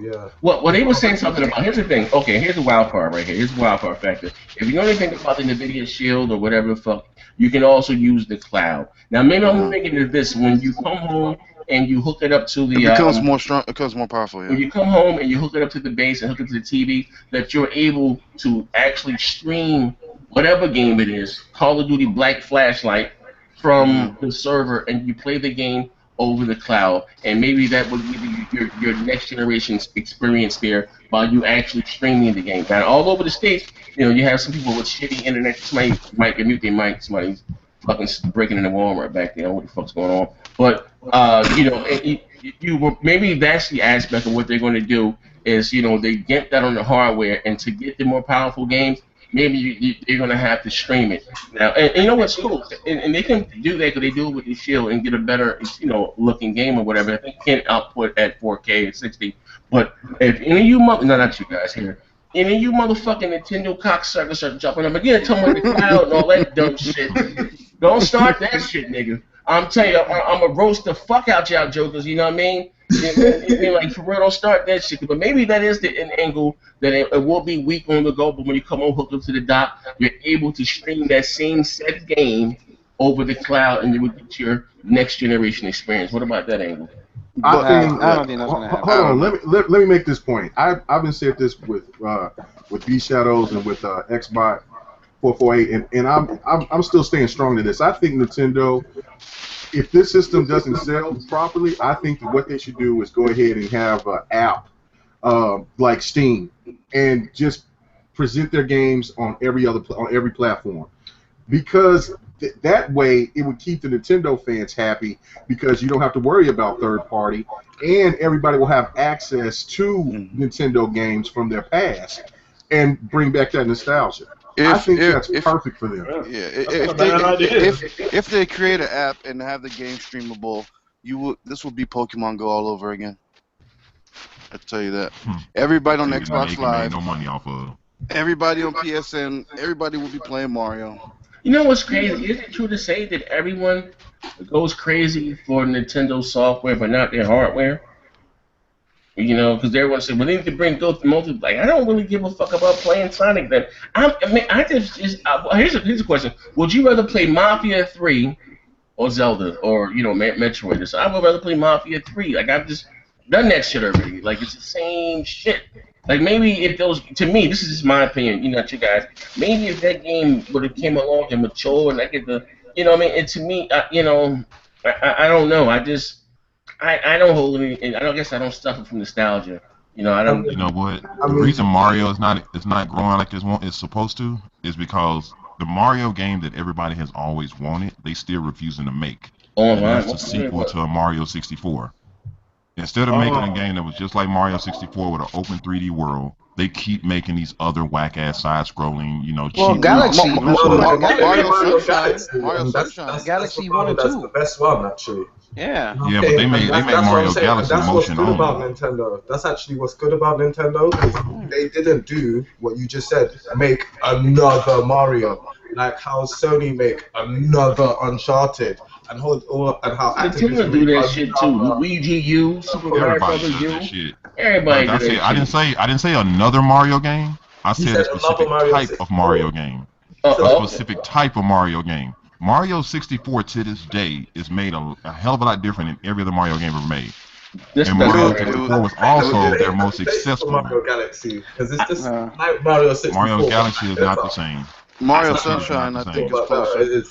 Yeah. Well, they were saying something about. Here's the thing. Okay, here's the wild part right here. Here's the wild part factor. If you know anything about the NVIDIA Shield or whatever the fuck, you can also use the cloud. Now, maybe I'm thinking of this when you come home and you hook it up to the. It becomes more strong. It becomes more powerful. Yeah. When you come home and you hook it up to the base and hook it to the TV, that you're able to actually stream whatever game it is, Call of Duty Black Flashlight, from the server, and you play the game over the cloud, and maybe that would give you your next generation's experience there while you actually streaming the game. Now, all over the states, you have some people with shitty internet. Somebody might mute their mic. Somebody's fucking breaking into Walmart back there. I don't know what the fuck's going on. But maybe that's the aspect of what they're going to do is, they get that on the hardware, and to get the more powerful games, maybe you're going to have to stream it. Now, and you know what's cool? And they can do that because they do it with the Shield and get a better, looking game or whatever. They can't output at 4K and 60. But if any of you not you guys here, any of you motherfucking Nintendo cocksuckers are jumping up again, talking about the cloud and all that dumb shit, don't start that shit, nigga. I'm telling you, I'm going to roast the fuck out y'all jokers, you know what I mean? Like, for real, don't start that shit. But maybe that is an angle that it will be weak on the go, but when you come on hooked up to the dock, you're able to stream that same set game over the cloud, and you will get your next generation experience. What about that angle? I don't think that's gonna happen. Hold on, let me make this point. I've been saying this with B Shadows and with Xbot 448, and I'm still staying strong to this. I think Nintendo, if this system doesn't sell properly, I think that what they should do is go ahead and have an app like Steam and just present their games on every platform, because that way it would keep the Nintendo fans happy, because you don't have to worry about third party, and everybody will have access to Nintendo games from their past and bring back that nostalgia. I think that's perfect for them. Yeah, if they create an app and have the game streamable, this will be Pokemon Go all over again. I tell you that. Everybody on Xbox Live, no money off of. Everybody on PSN, everybody will be playing Mario. You know what's crazy? Is it true to say that everyone goes crazy for Nintendo software but not their hardware? Because everyone said, well, they need to go through multiple. Like, I don't really give a fuck about playing Sonic then. Here's a question. Would you rather play Mafia 3 or Zelda or, Metroid? So I would rather play Mafia 3. Like, I've just done that shit already. Like, it's the same shit. Like, maybe if those, to me, this is just my opinion, not you guys. Maybe if that game would have came along and matured and I get the, and to me, I don't know. I don't hold any, I guess I don't suffer from nostalgia. I don't. You know what? The reason Mario is not growing like it's supposed to is because the Mario game that everybody has always wanted, they still refusing to make. And that's a sequel to a Mario 64. Instead of making a game that was just like Mario 64 with an open 3D world, they keep making these other whack-ass side-scrolling, cheap. Galaxy. Mario Sunshine. Galaxy 1 and 2. That's the best one, actually. Yeah. Yeah, but they made Mario Galaxy motion only. About Nintendo. That's actually what's good about Nintendo. They didn't do what you just said. Make another Mario, like how Sony make another Uncharted, and how Nintendo do that shit too. Luigi U, Super Mario Brothers U. Everybody do that shit. I didn't say another Mario game. I said a specific type of Mario game. A specific type of Mario game. Mario 64 to this day is made a hell of a lot different than every other Mario game ever made. And Mario 64 was also their most successful. Mario Galaxy, because it's just like Mario 64. Mario Galaxy is not the same. Mario Sunshine, I think, is closer.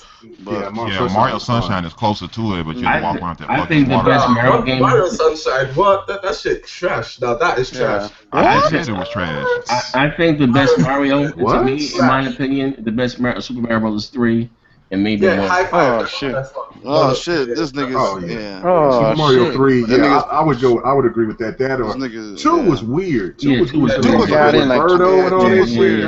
Mario Sunshine is closer to it, but you have to walk around that. I think the best Mario game. Mario Sunshine, what? That shit trash. Now that is trash. I said it was trash. I think the best Mario, to me, in my opinion, the best Super Mario Bros. 3. And maybe more. Oh shit! Oh shit! This nigga's Super Mario 3. Yeah, I would agree with that. That or 2 was weird. 2 was weird. 2 was like Birdo and all that shit.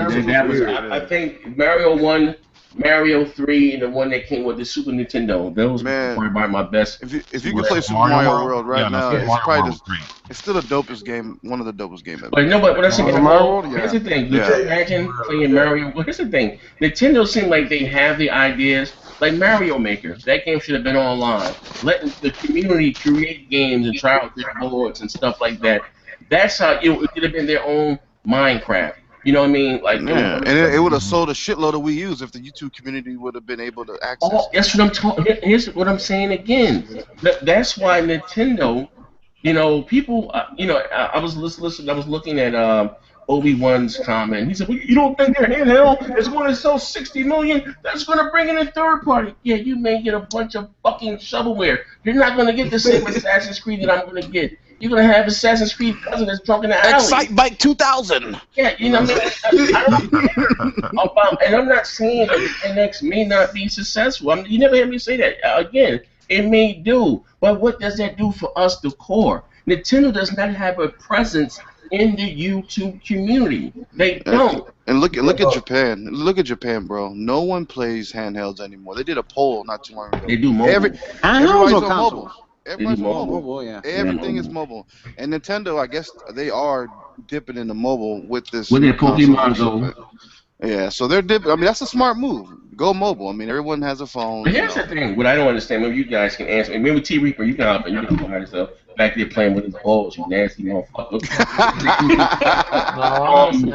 I think Mario 1, Mario 3, and the one that came with the Super Nintendo. Those were probably my best. If you can play Super Mario World right now, it's probably it's still the dopest game. One of the dopest games ever. But no, but when I say Mario, here's the thing. You can imagine playing Mario. Well, here's the thing. Nintendo seems like they have the ideas. Like Mario Maker, that game should have been online. Letting the community create games and try out their boards and stuff like that. That's how it could have been their own Minecraft. You know what I mean? Like, and it would have sold a shitload of Wii U's if the YouTube community would have been able to access. Oh, that's what I'm talking. Here's what I'm saying again. That's why Nintendo. People. I was listening. I was looking at Obi-Wan's comment. He said, well, you don't think their handheld is going to sell 60 million? That's going to bring in a third party. Yeah, you may get a bunch of fucking shovelware. You're not going to get the same Assassin's Creed that I'm going to get. You're going to have Assassin's Creed cousin that's drunk in the alley. Excitebike 2000. Yeah, you know what I mean? And I'm not saying that the NX may not be successful. You never hear me say that. Again, it may do. But what does that do for us, the core? Nintendo does not have a presence in the YouTube community. They don't. And look at Japan. Look at Japan, bro. No one plays handhelds anymore. They did a poll not too long ago. They do mobile. Everybody's on mobile. Everybody's on mobile. Yeah. Everything is mobile. And Nintendo, I guess they are dipping into mobile with this. With their Pokemon Go. Yeah, so they're dipping. I mean, that's a smart move. Go mobile. I mean, everyone has a phone. But here's the thing. What I don't understand, maybe you guys can answer. Maybe T Reaper, you can hop and you can find yourself back there playing with his balls, you nasty motherfucker.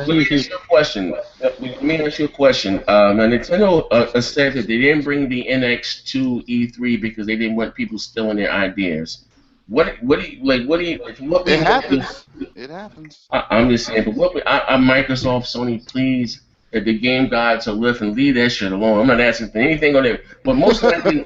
Let me ask you a question. Now, Nintendo said that they didn't bring the NX to E3 because they didn't want people stealing their ideas. What do you It happens. It happens. I'm just saying, but Microsoft, Sony, please, if the game gods are lift and leave that shit alone. I'm not asking for anything on it, but most likely,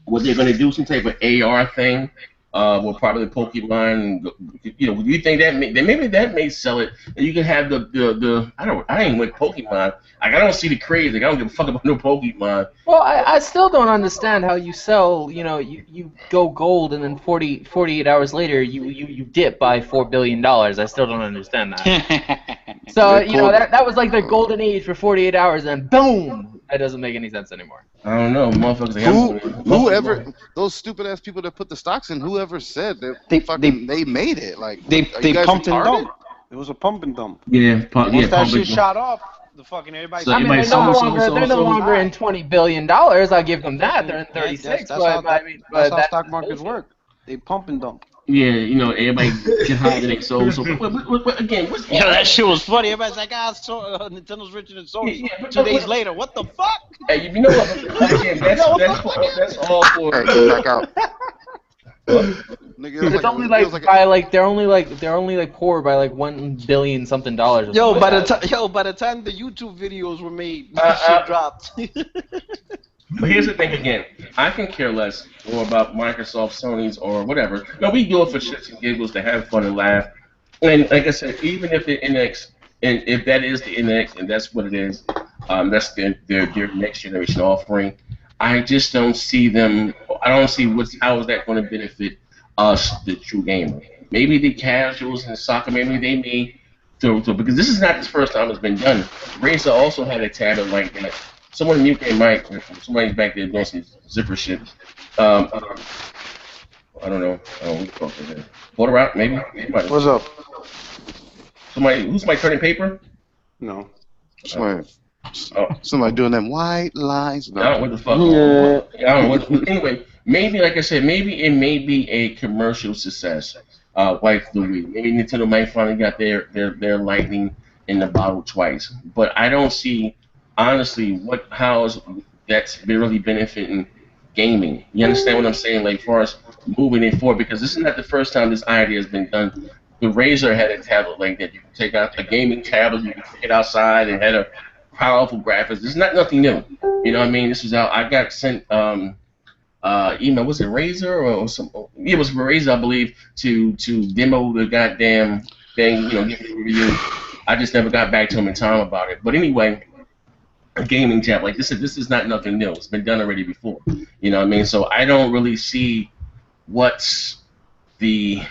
what they're going to do, some type of AR thing. With probably Pokemon, do you think that maybe that may sell it, and you can have the I ain't with Pokemon. I don't see the craze. I don't give a fuck about no Pokemon. Well, I still don't understand how you sell. You go gold and then 48 hours later you dip by $4 billion. I still don't understand that. So that was like the golden age for 48 hours, and boom, that doesn't make any sense anymore. I don't know, motherfuckers. Whoever those stupid ass people that put the stocks in, whoever said that they made it, like they pumped and dumped. It was a pump and dump. Yeah, once that shit shot off, the fucking everybody. So they're no longer in $20 billion. I'll give them that. They're in 36. That's how stock markets work. They pump and dump. Yeah, everybody get higher than they sold. So, but again, that shit was funny. Everybody's like, Nintendo's richer than Sony. Yeah, 2 days later, what the fuck? Hey, you know what? Again, that's all for. Back out. It's only they're only poor by like $1 billion something dollars. By the time the YouTube videos were made, shit dropped. But here's the thing again. I can care less more about Microsoft, Sony's, or whatever. No, we do it for shits and giggles to have fun and laugh. And like I said, even if the NX, and if that is the NX, and that's what it is, that's their next generation offering. I just don't see them. I don't see how is that going to benefit us, the true gamer. Maybe the casuals and soccer. Maybe they may because this is not the first time it's been done. Razer also had a tablet like that. Someone mute their mic. Somebody's back there doing some zipper shit. I don't know. Who's talking there? Water out, maybe? What's up? Who's my turning paper? No. Somebody doing them white lines. No. I don't know what the fuck. Yeah. I don't know. Anyway, maybe, like I said, maybe it may be a commercial success, like the Wii. Maybe Nintendo might finally got their lightning in the bottle twice. But I don't see, honestly, how is that's really benefiting gaming. You understand what I'm saying? Like, as far as moving it forward, because this is not the first time this idea has been done. The Razer had a tablet like that. You can take out a gaming tablet, you can take it outside, and had a powerful graphics. This is not nothing new. You know what I mean? This was out. I got sent email. Was it Razer or some? It was Razer, I believe, to demo the goddamn thing. Give it a review. I just never got back to him in time about it. But anyway, a gaming tab like this is not nothing new. It's been done already before. You know what I mean? So I don't really see what's the.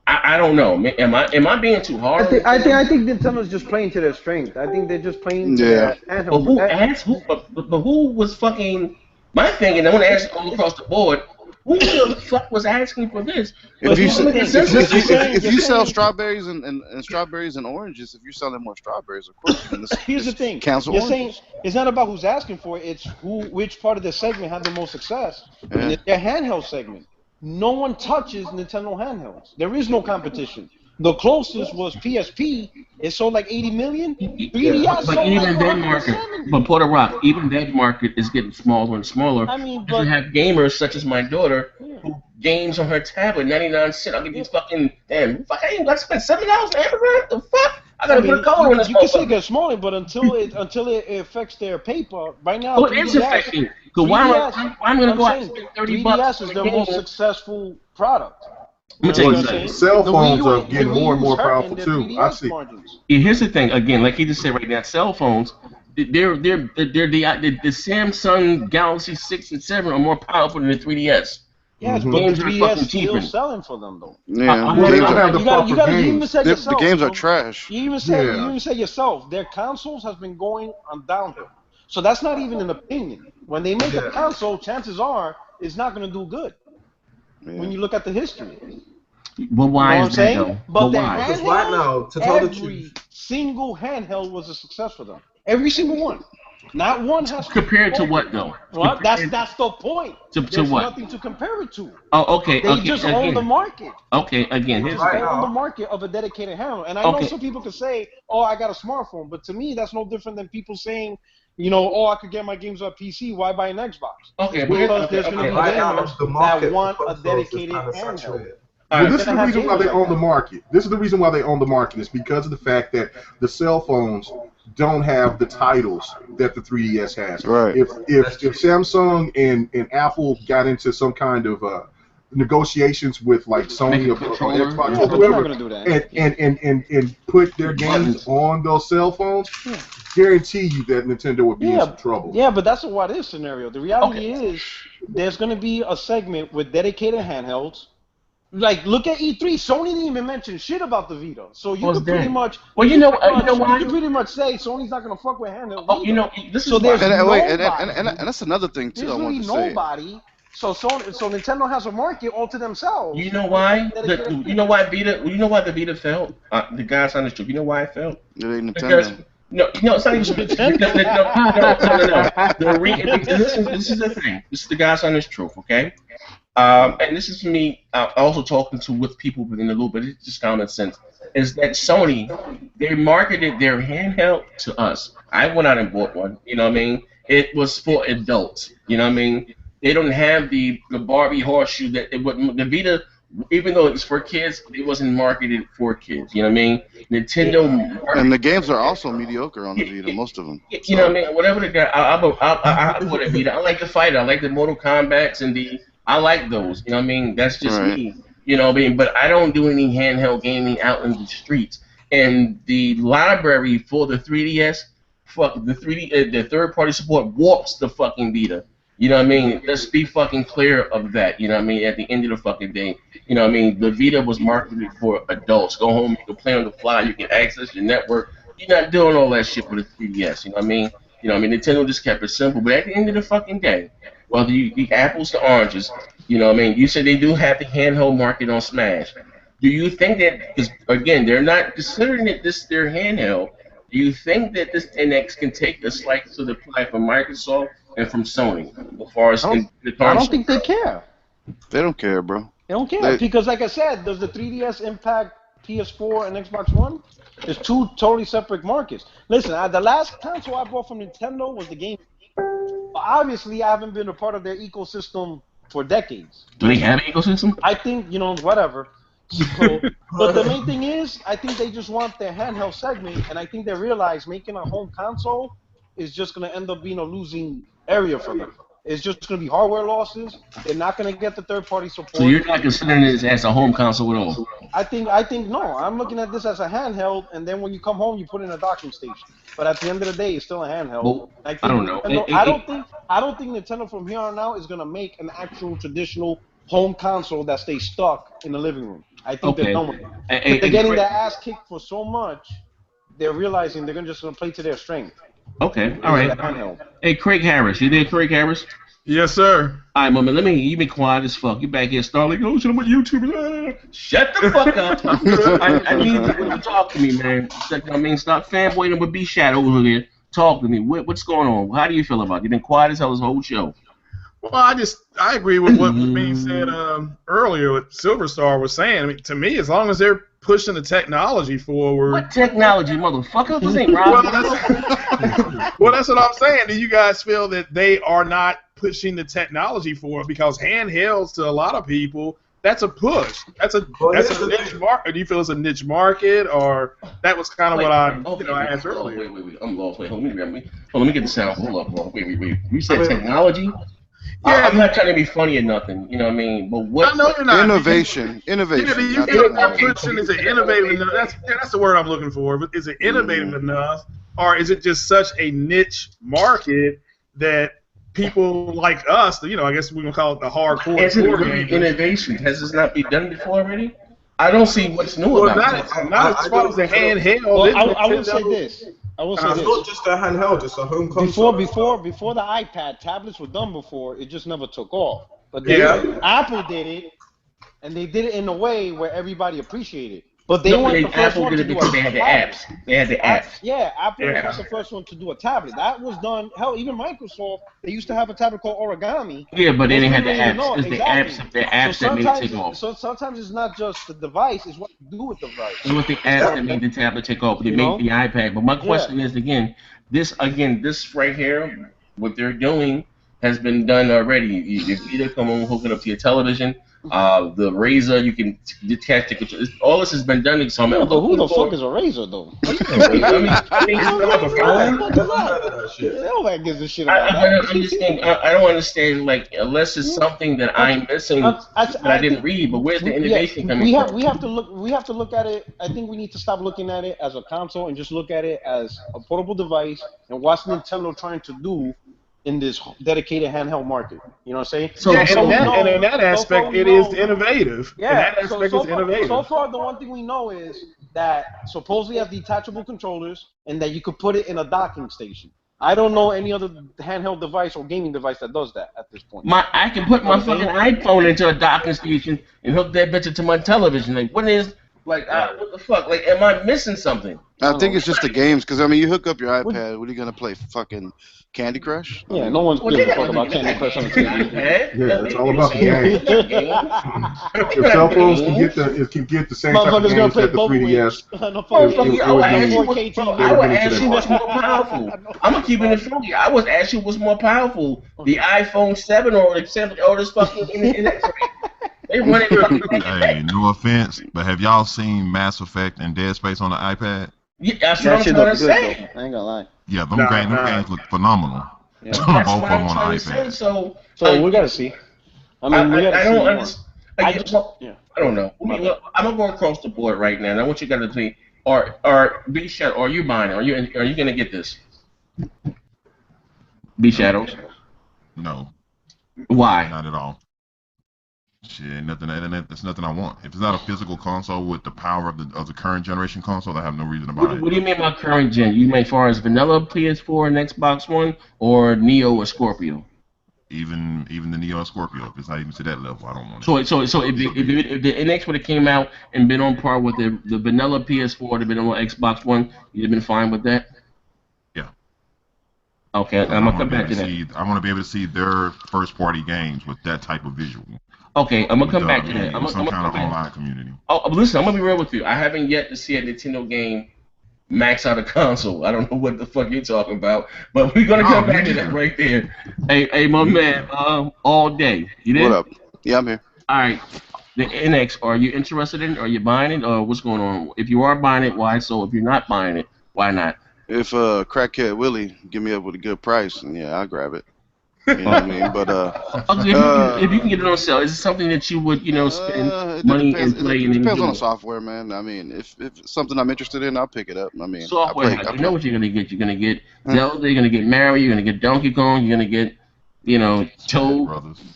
I don't know. Am I being too hard? I think Nintendo's just playing to their strength. I think they're just playing to their handheld. But who was fucking my thing? And I want to ask all across the board. Who the fuck was asking for this? If you sell strawberries and strawberries and oranges, if you're selling more strawberries, of course. Here's the thing. You're saying it's not about who's asking for it. It's which part of the segment had the most success. Yeah. And it's their handheld segment. No one touches Nintendo handhelds. There is no competition. The closest was PSP. It sold like 80 million. 3DS but even that market, but Puerto Rock, even that market is getting smaller and smaller. I mean, you have gamers such as my daughter who games on her tablet, 99 cents. I'll give these fucking damn. Fuck, I ain't got to spend $70 on Amazon. What the fuck? I gotta put a color on this. You can say get smaller, but until it affects their paper, right now. Oh, it is affecting. So why am I going to go out and spend $30? 3DS is their most successful product. I'm gonna tell you something. Cell phones are getting more and more powerful too. I see. Here's the thing. Again, like he just said right now, cell phones. They're the Samsung Galaxy 6 and 7 are more powerful than the 3DS. Yes, but the 3DS is still selling for them though. Yeah, you even said yourself. The games are trash. You even said yourself. Their consoles has been going on downhill. So that's not even an opinion. When they make a console, chances are it's not going to do good. Yeah. When you look at the history. But why is that though? But why? Because right now, to tell the truth, every single handheld was a success for them. Every single one. Not one has compared to what though? Well, that's the point. To what? Nothing to compare it to. Oh, okay. They just own the market. Okay, again, they just own the market of a dedicated handheld. And I know some people could say, "Oh, I got a smartphone," but to me, that's no different than people saying, you know, "Oh, I could get my games on PC. Why buy an Xbox?" Okay, because there's going to be gamers that want a dedicated handheld. Well, this is the reason why they own the market. This is the reason why they own the market. It's because of the fact that the cell phones don't have the titles that the 3DS has. Right. If Samsung and Apple got into some kind of negotiations with like Sony or Xbox or whoever, and put their games on those cell phones, guarantee you that Nintendo would be in some trouble. Yeah, but that's a what-if scenario. The reality is there's going to be a segment with dedicated handhelds. Like, look at E3. Sony didn't even mention shit about the Vita. So you could pretty much. Well, you know why? You pretty much say Sony's not gonna fuck with handheld. Oh, you know, this so is there's nobody. And that's another thing too. There's really nobody. So Nintendo has a market all to themselves. You know why? You know why Vita? You know why the Vita failed? The guys on the street. You know why it failed? It ain't Nintendo. No, it's not even Nintendo. No. This is the thing. This is the guys on this truth, okay? And this is me also talking with people within the loop, but it's just common sense, is that Sony, they marketed their handheld to us. I went out and bought one, you know what I mean? It was for adults, you know what I mean? They don't have the Barbie horseshoe that the Vita, even though it's for kids, it wasn't marketed for kids, you know what I mean? Nintendo. And the games are also mediocre on the Vita, most of them. You know what I mean? Whatever the guy, I bought a Vita. I like the fighter. I like the Mortal Kombats and I like those, you know what I mean? That's just me, you know what I mean? But I don't do any handheld gaming out in the streets. And the library for the 3DS, the third-party support warps the fucking Vita. You know what I mean? Let's be fucking clear of that, you know what I mean? At the end of the fucking day, you know what I mean? The Vita was marketed for adults. Go home, you can play on the fly, you can access your network. You're not doing all that shit with the 3DS, you know what I mean? You know what I mean? Nintendo just kept it simple. But at the end of the fucking day, whether you eat apples to oranges, you know what I mean? You said they do have the handheld market on Smash. Do you think that, because again, they're not considering it their handheld, do you think that this NX can take a slice of the pie from Microsoft and from Sony as far as the console? I don't think they care. They don't care, bro. They don't care because, like I said, does the 3DS impact PS4 and Xbox One? It's two totally separate markets. Listen, the last console I bought from Nintendo was the Game. Obviously, I haven't been a part of their ecosystem for decades. Do they have an ecosystem? I think, you know, whatever. So, but the main thing is, I think they just want their handheld segment, and I think they realize making a home console is just going to end up being a losing area for them. It's just going to be hardware losses. They're not going to get the third-party support. So you're not considering this as a home console at all? I think no. I'm looking at this as a handheld, and then when you come home, you put in a docking station. But at the end of the day, it's still a handheld. Well, I don't know. I don't think Nintendo from here on out is going to make an actual traditional home console that stays stuck in the living room. I think they're done with it. They're getting their ass kicked for so much, they're realizing they're just going to play to their strength. Okay, all right. Hey, Craig Harris, you there, Craig Harris? Yes, sir. All right, mama, you been quiet as fuck. You back here starting, oh, shit, I'm on YouTube. Shut the fuck up. I need you to talk to me, man. I mean, stop fanboying with B-Shot over here. Talk to me. What's going on? How do you feel about it? You've been quiet as hell this whole show. Well, I agree with what was being said earlier, what Silver Star was saying. I mean, to me, as long as they're pushing the technology forward. What technology, motherfucker? This ain't Rob. Well, that's what I'm saying. Do you guys feel that they are not pushing the technology forward? Because handhelds, to a lot of people, that's a push. That's a niche market. Do you feel it's a niche market, or that was kind of what I asked earlier? Wait. I'm lost. Wait, hold on. Let me get the sound. Hold up. Wait. You said technology? Yeah, I'm not trying to be funny or nothing, you know what I mean? But what? No, you're not. Innovation. Do you feel that pushing is it innovative enough? That's the word I'm looking for. But is it innovative enough, or is it just such a niche market that people like us, I guess we're gonna call it the hardcore. Is it really innovation? Has this not been done before already? I don't see what's new about it. Not as far as the handheld. Well, I will say this. It's not just a handheld; it's a home console. Before the iPad, tablets were done before. It just never took off. But Apple did it, and they did it in a way where everybody appreciated it. But they weren't the first one to do it. They had the apps. They had the apps. Yeah, Apple was the first one to do a tablet. That was done. Hell, even Microsoft, they used to have a tablet called Origami. Yeah, but then they had the apps. It's the apps that made it take off. So sometimes it's not just the device; it's what you do with the device. It was the apps that made the tablet take off. They made the iPad. But my question is this right here, what they're doing has been done already. You either come on, hook it up to your television. The razor, you can detach the control. All this has been done. So but who the fuck is a razor, though? Nobody gives a shit about that. I don't understand. Like, unless it's something that I'm missing that I didn't read. But where's the innovation coming from? We have to look at it. I think we need to stop looking at it as a console and just look at it as a portable device. And what's Nintendo trying to do in this dedicated handheld market? You know what I'm saying? And in that aspect, it is innovative. Yeah, in that aspect, it's innovative. So far, the one thing we know is that supposedly have detachable controllers and that you could put it in a docking station. I don't know any other handheld device or gaming device that does that at this point. I can put my fucking iPhone into a docking station and hook that bitch into my television. Like, what the fuck? Like, am I missing something? I think it's just the games, because, I mean, you hook up your iPad, what are you going to play, fucking Candy Crush? Yeah, no one's giving a fuck about Candy Crush on the TV. Yeah, it's all about the game. If cell phones can get the same type of games that the 3DS, I would ask you what's more powerful. I'm gonna keep it in front of you. I was asking what's more powerful, the iPhone 7 or this fucking NX. They run it. Hey, no offense, but have y'all seen Mass Effect and Dead Space on the iPad? Yeah, that's what I'm trying to say. I ain't gonna lie. Yeah, them games look phenomenal. Yeah. Both That's of what them I'm on trying the to say. iPad. So we gotta see. I mean, I don't understand. I don't know. I'm gonna go across the board right now. And I want you guys to think. Or B Shadow, are you buying it? Are you gonna get this? B Shadows? No. Why? Not at all. Shit, that's nothing I want. If it's not a physical console with the power of the current generation console, I have no reason to buy it. What do you mean by current gen? You mean as far as vanilla PS4 and Xbox One, or Neo or Scorpio? Even the Neo and Scorpio, if it's not even to that level, I don't want it. So if the NX would have came out and been on par with the vanilla PS4, would have been on Xbox One, you'd have been fine with that? Yeah. Okay, I'm gonna come back to that. I want to be able to see their first party games with that type of visual. Okay, I'm gonna come back to that. Some kind of online community. Oh, listen, I'm gonna be real with you. I haven't yet to see a Nintendo game max out a console. I don't know what the fuck you're talking about, but we're gonna come back to that right there. Hey, my man, all day. You there? What up? Yeah, I'm here. All right. The NX, are you interested in it? Are you buying it? Or what's going on? If you are buying it, why so? If you're not buying it, why not? If Crackhead Willie give me up with a good price, then yeah, I'll grab it. You know what I mean? But if you can get it on sale, is it something that you would, spend money and play? It depends on the software, man. I mean, if it's something I'm interested in, I'll pick it up. I mean, software. You know what you're gonna get. You're gonna get Zelda. You're gonna get Mario. You're gonna get Donkey Kong. You're gonna get, Toad.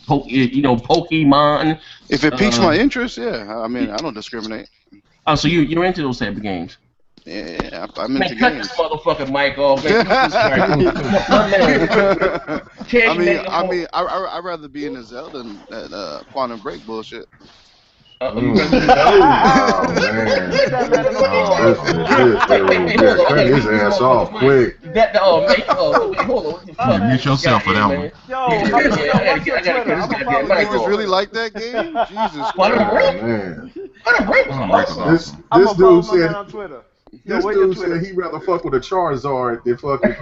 Pokemon. If it piques my interest, yeah. I mean, I don't discriminate. Oh, so you're into those type of games? Yeah, I'm into cut games. this motherfucking mic off. I'd rather be in the Zelda than Quantum Break bullshit. Oh man! Turn his ass off quick. Hold on. Mute yourself for that one. I gotta You was really like that game? Jesus Quantum Christ. Break? This dude said. This dude said he'd rather fuck with a Charizard than fucking.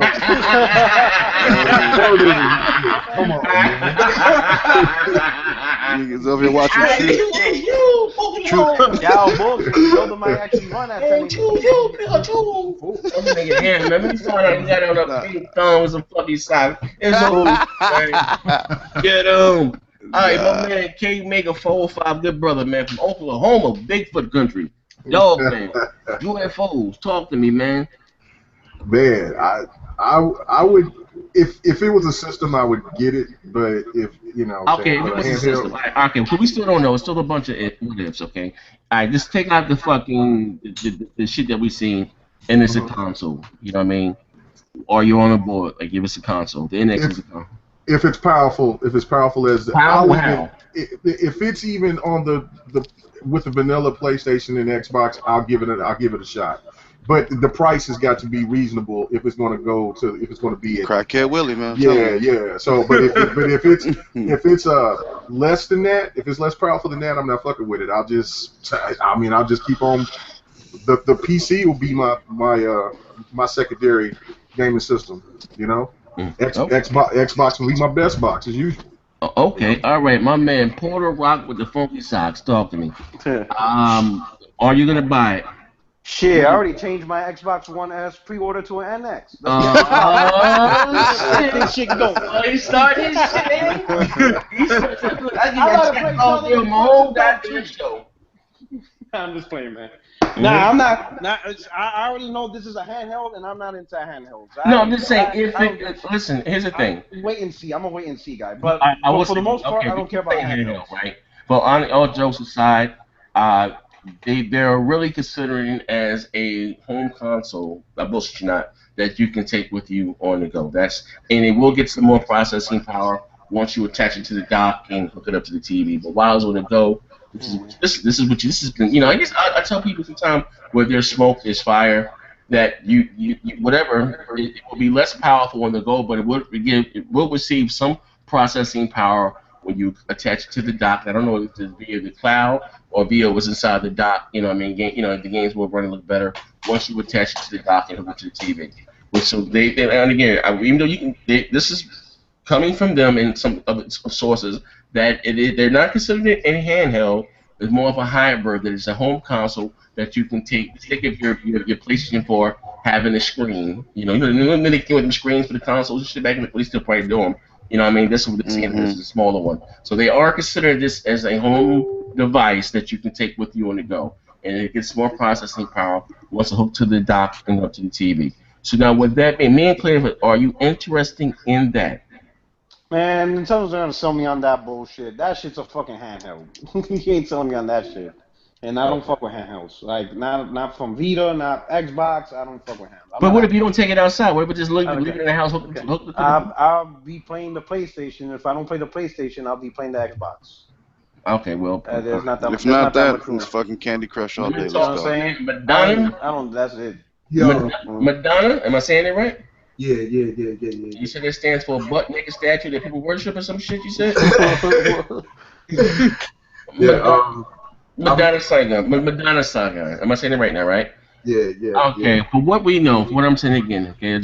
Come on, man. Niggas over here watching shit. Y'all bullshit. Zelda might actually run at Let me find out you got on a pink thumb with some fluffy socks. It's over. Get him. Alright, my man, K Mega 405, good brother, man, from Oklahoma, Bigfoot country. Dog, man. UFOs, talk to me, man. Man, I would if it was a system I would get it, but if Okay, if it was a system. Okay, so we still don't know. It's still a bunch of what ifs. Okay, all right, just take out the fucking the shit that we seen, and it's a console. You know what I mean? Or you're on the board, like give us a console. The NX is a console. If it's powerful as if it's even on the with the vanilla PlayStation and Xbox, I'll give it a shot. But the price has got to be reasonable if it's going to be Crackhead Willie, man. Yeah. So, but if it's less than that, if it's less powerful than that, I'm not fucking with it. I'll just keep on. The PC will be my secondary gaming system. Xbox will be my best box as usual. Okay, all right, my man Porter Rock with the funky socks, talk to me. Are you gonna buy it? Shit, I already changed my Xbox One S pre-order to an NX. Shit going. He started his shit. I'm just playing, man. Nah, I'm not. I already know this is a handheld, and I'm not into handhelds. No, I'm just saying. Listen, here's the thing. Wait and see. I'm a wait and see guy. But for the most part, I don't care about handhelds. Right. But on all jokes aside, they're really considering it as a home console. I bullshit you not, that you can take with you on the go. And it will get some more processing power once you attach it to the dock and hook it up to the TV. But while it's on the go, this is I guess I tell people sometimes where there's smoke, there's fire, that you whatever, it will be less powerful on the go, but it will receive some processing power when you attach it to the dock. I don't know if it's via the cloud or via what's inside the dock. You know what I mean? The games will run a little better once you attach it to the dock and hook it to the TV. So and again, even though this is coming from them in some other sources, that they're not considering it a handheld. It's more of a hybrid. That it's a home console that you can stick if your PlayStation 4 having a screen. They came with them screens for the consoles and shit back in the, they still probably do them. You know what I mean? This is what they're saying. This is a smaller one. So they are considering this as a home device that you can take with you on the go. And it gets more processing power once it's hooked to the dock and up to the TV. So now with that being, me and Claire, are you interested in that? Man, Nintendo's gonna sell me on that bullshit. That shit's a fucking handheld. You ain't selling me on that shit. And I don't fuck with handhelds. Like, not from Vita, not Xbox. I don't fuck with handhelds. But what if you don't take it outside? What if you just leave it in the house? I'll be playing the PlayStation. If I don't play the PlayStation, I'll be playing the Xbox. Okay, well. There's not that if not that, it's fucking Candy Crush all day. You know what I'm saying? Madonna? That's it. Madonna? Am I saying it right? Yeah. You said it stands for butt naked statue that people worship or some shit, you said? Madonna Saga. Am I saying it right now, right? Yeah. Okay, for what we know, for what I'm saying again, okay, I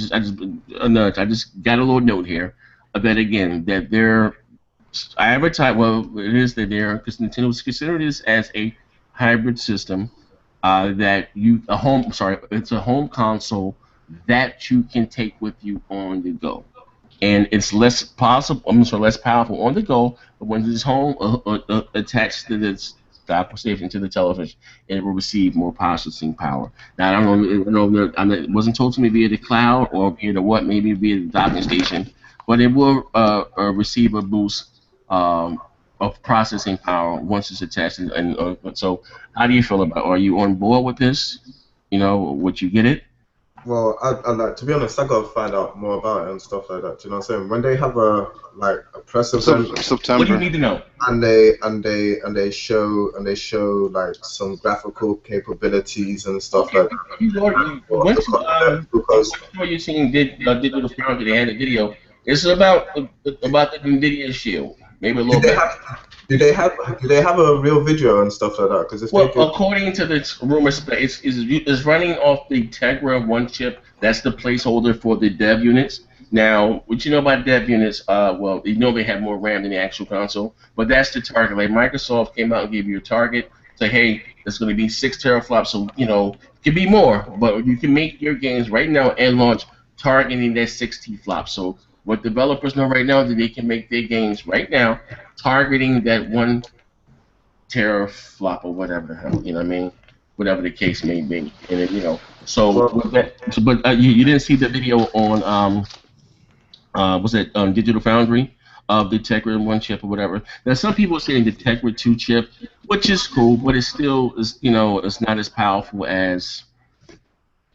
just got a little note here that again, that they're advertise. Well, it is that they're because Nintendo's considering this as a hybrid system. It's a home console that you can take with you on the go, and it's less powerful on the go. But when it's home, attached to this dock station to the television, and it will receive more processing power. Now I don't know. It wasn't told to me via the cloud or via the what, maybe via the docking station, but it will receive a boost of processing power once it's attached. And so, how do you feel about it? Are you on board with this? Would you get it? Well, I like, to be honest, I gotta find out more about it and stuff like that. Do you know what I'm saying? When they have a press event, September. What do you need to know? And they show like some graphical capabilities and stuff like that. Because you're seeing digital foundry, they had a video. It's about the NVIDIA Shield. Maybe a little bit. Do they have a real video and stuff like that? Because according to the rumors, it's running off the Tegra 1 chip. That's the placeholder for the dev units. Now, what you know about dev units? Well, they have more RAM than the actual console, but that's the target. Like Microsoft came out and gave you a target. Say, hey, it's going to be 6 teraflops. So it could be more, but you can make your games right now and launch targeting that 6 teraflops. So what developers know right now that they can make their games right now targeting that 1 teraflop or whatever the hell, you know what I mean? whatever the case may be. And then, you know, so with that, but you didn't see the video on was it Digital Foundry of the Tegra 1 chip or whatever. Now some people are saying the Tegra 2 chip, which is cool, but it still is, you know, it's not as powerful as,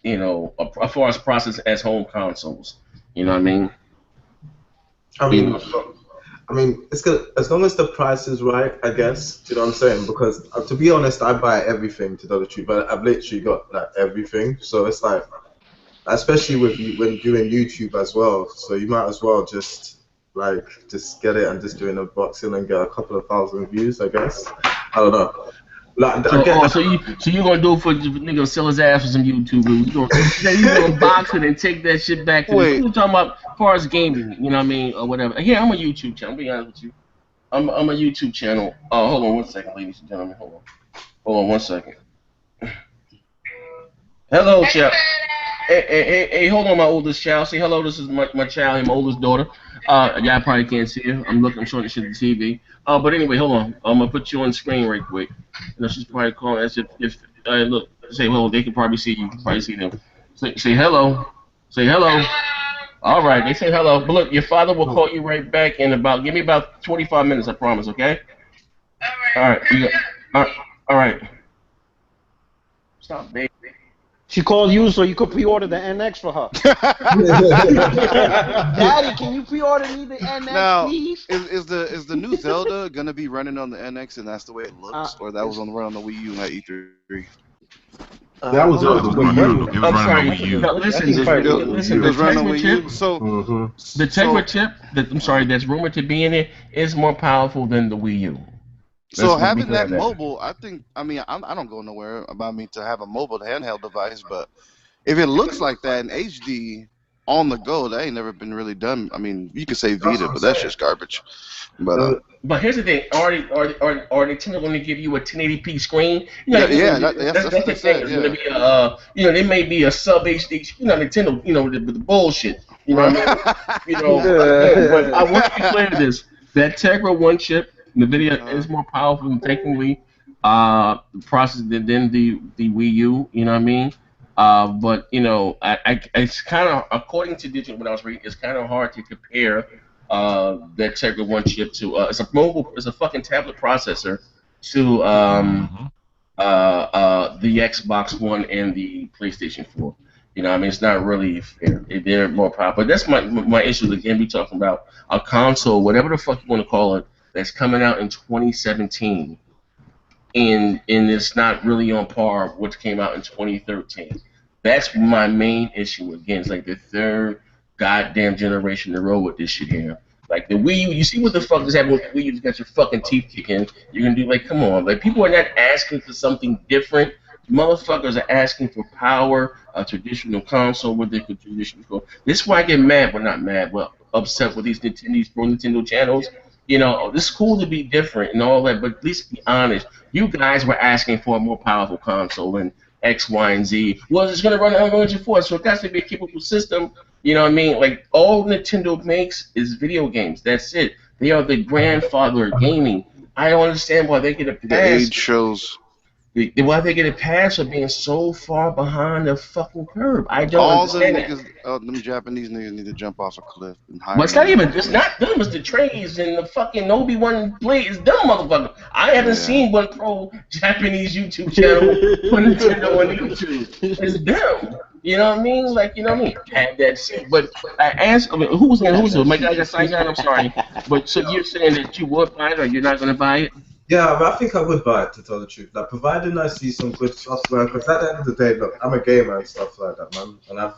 you know, as far as process as home consoles. You know what I mean? I mean, it's good as long as the price is right, I guess. Do you know what I'm saying? Because to be honest, I buy everything, to tell the truth, but I've literally got like everything. So it's like, especially with when doing YouTube as well. So you might as well just get it and just do an unboxing and get a couple of thousand views, I guess. I don't know. Like, so you gonna do it for nigga sell his ass for some YouTubers? You gonna box it and take that shit back to the you talking about as far as gaming, you know what I mean, or whatever. Yeah, I'm a YouTube channel. I'll be honest with you. I'm a YouTube channel. Hold on 1 second, ladies and gentlemen. Hold on 1 second. Hello, child. Hey, hold on, my oldest child. Say hello. This is my child, my oldest daughter. Y'all probably can't see her. I'm showing the shit on TV. But anyway, hold on. I'm gonna put you on screen right quick. You know, she's probably calling us if look, say hello. They can probably see you. You can probably see them. Say hello. Say hello. All right, they say hello. But look, your father will call you right back in give me about 25 minutes. I promise. Okay. All right. All right. Stop, baby. She called you so you could pre-order the NX for her. Daddy, can you pre-order me the NX, please? Is the new Zelda gonna be running on the NX and that's the way it looks, or that was run on the Wii U at E3? That was on the Wii U. It was running on the Wii U. Listen. The Tegra chip. So the Tegra chip that's rumored to be in it is more powerful than the Wii U. So having that mobile, I don't go nowhere about me to have a mobile handheld device, but if it looks like that in HD on the go, that ain't never been really done. I mean, you could say Vita, but that's just garbage. But here's the thing: are Nintendo going to give you a 1080p screen? You know, that's the thing. It's going to be there may be a sub HD. Nintendo, the bullshit. You know what I mean? But I want to be clear to this: that Tegra 1 chip. NVIDIA is more powerful than technically process than the Wii U. You know what I mean? But it's kind of, according to Digital, when I was reading, it's kind of hard to compare that Tegra 1 chip to it's a fucking tablet processor to the Xbox One and the PlayStation 4. You know, I mean, it's not really fair. They're more powerful. But that's my issue. Again, we talking about a console, whatever the fuck you want to call it, that's coming out in 2017, and it's not really on par with what came out in 2013. That's my main issue. Again, it's like the third goddamn generation in a row with this shit here. Like the Wii U, you see what the fuck is happening with the Wii U? You got your fucking teeth kicking. You're gonna do come on, people are not asking for something different. Motherfuckers are asking for power, a traditional console with their traditional console. This is why I get mad, but not mad, but upset with these pro Nintendo channels. It's cool to be different and all that, but at least be honest. You guys were asking for a more powerful console than X, Y, and Z. Well, it's going to run on Unreal Engine 4, so it has to be a capable system. You know what I mean? Like, all Nintendo makes is video games. That's it. They are the grandfather of gaming. I don't understand why they get a pass. The age shows. Why they get a pass for being so far behind the fucking curve? I don't understand that. Them Japanese niggas need to jump off a cliff and hide. But it's not them. It's the Trays and the fucking Obi-Wan play. It's them motherfuckers. I haven't seen one pro Japanese YouTube channel for Nintendo on YouTube. It's them. You know what I mean? Have that shit. But I asked, who's it? My guy got signed out. I'm sorry. But so you're saying that you would buy it or you're not going to buy it? Yeah, but I think I would buy it, to tell the truth. Like, providing I see some good software, because at the end of the day, look, I'm a gamer and stuff like that, man. And I'm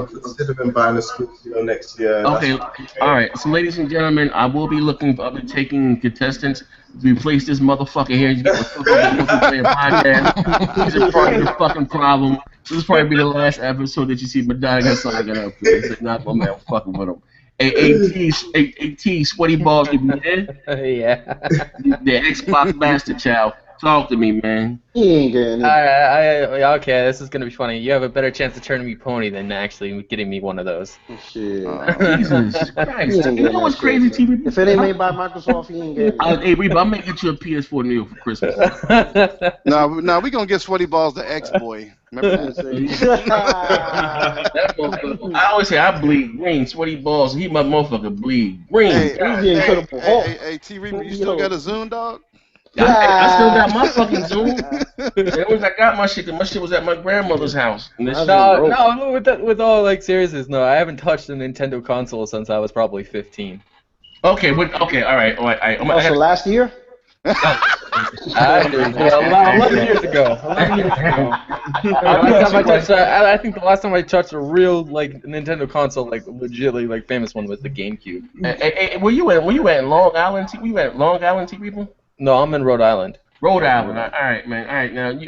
considering buying a Scorpio next year. Okay, all right. So, ladies and gentlemen, I'll be taking contestants to replace this motherfucker here. You get the fucking multiplayer podcast. He's a part of the fucking problem. This will probably be the last episode that you see Madonna signing up. It's not my man fucking with him. AT, sweaty balls, you be there? Yeah. The Xbox Master Child. Talk to me, man. He ain't getting it. Okay, this is gonna be funny. You have a better chance of turning me pony than actually getting me one of those. Shit. Jesus Christ. You know what's crazy, TV? If it ain't made by Microsoft, he ain't getting it. Hey, Reaper, I'm gonna get you a PS4 Neo for Christmas. Now we gonna get Sweaty Balls the X-Boy. Remember that? I always say I bleed green. Sweaty Balls, he my motherfucker bleed green. Hey, T Reaper, you still got a Zoom, dog? I still got my fucking Zoom. As soon as I got my shit, 'cause my shit was at my grandmother's house. No, with all like seriousness, no, I haven't touched a Nintendo console since I was probably 15. Okay, all right. Also, last year? 11 years ago. I think the last time I touched a real like Nintendo console, like legitimately like famous one, was the GameCube. Hey, were you at Long Island? Were you at Long Island, people? No, I'm in Rhode Island. Rhode Island. All right, man. All right, now do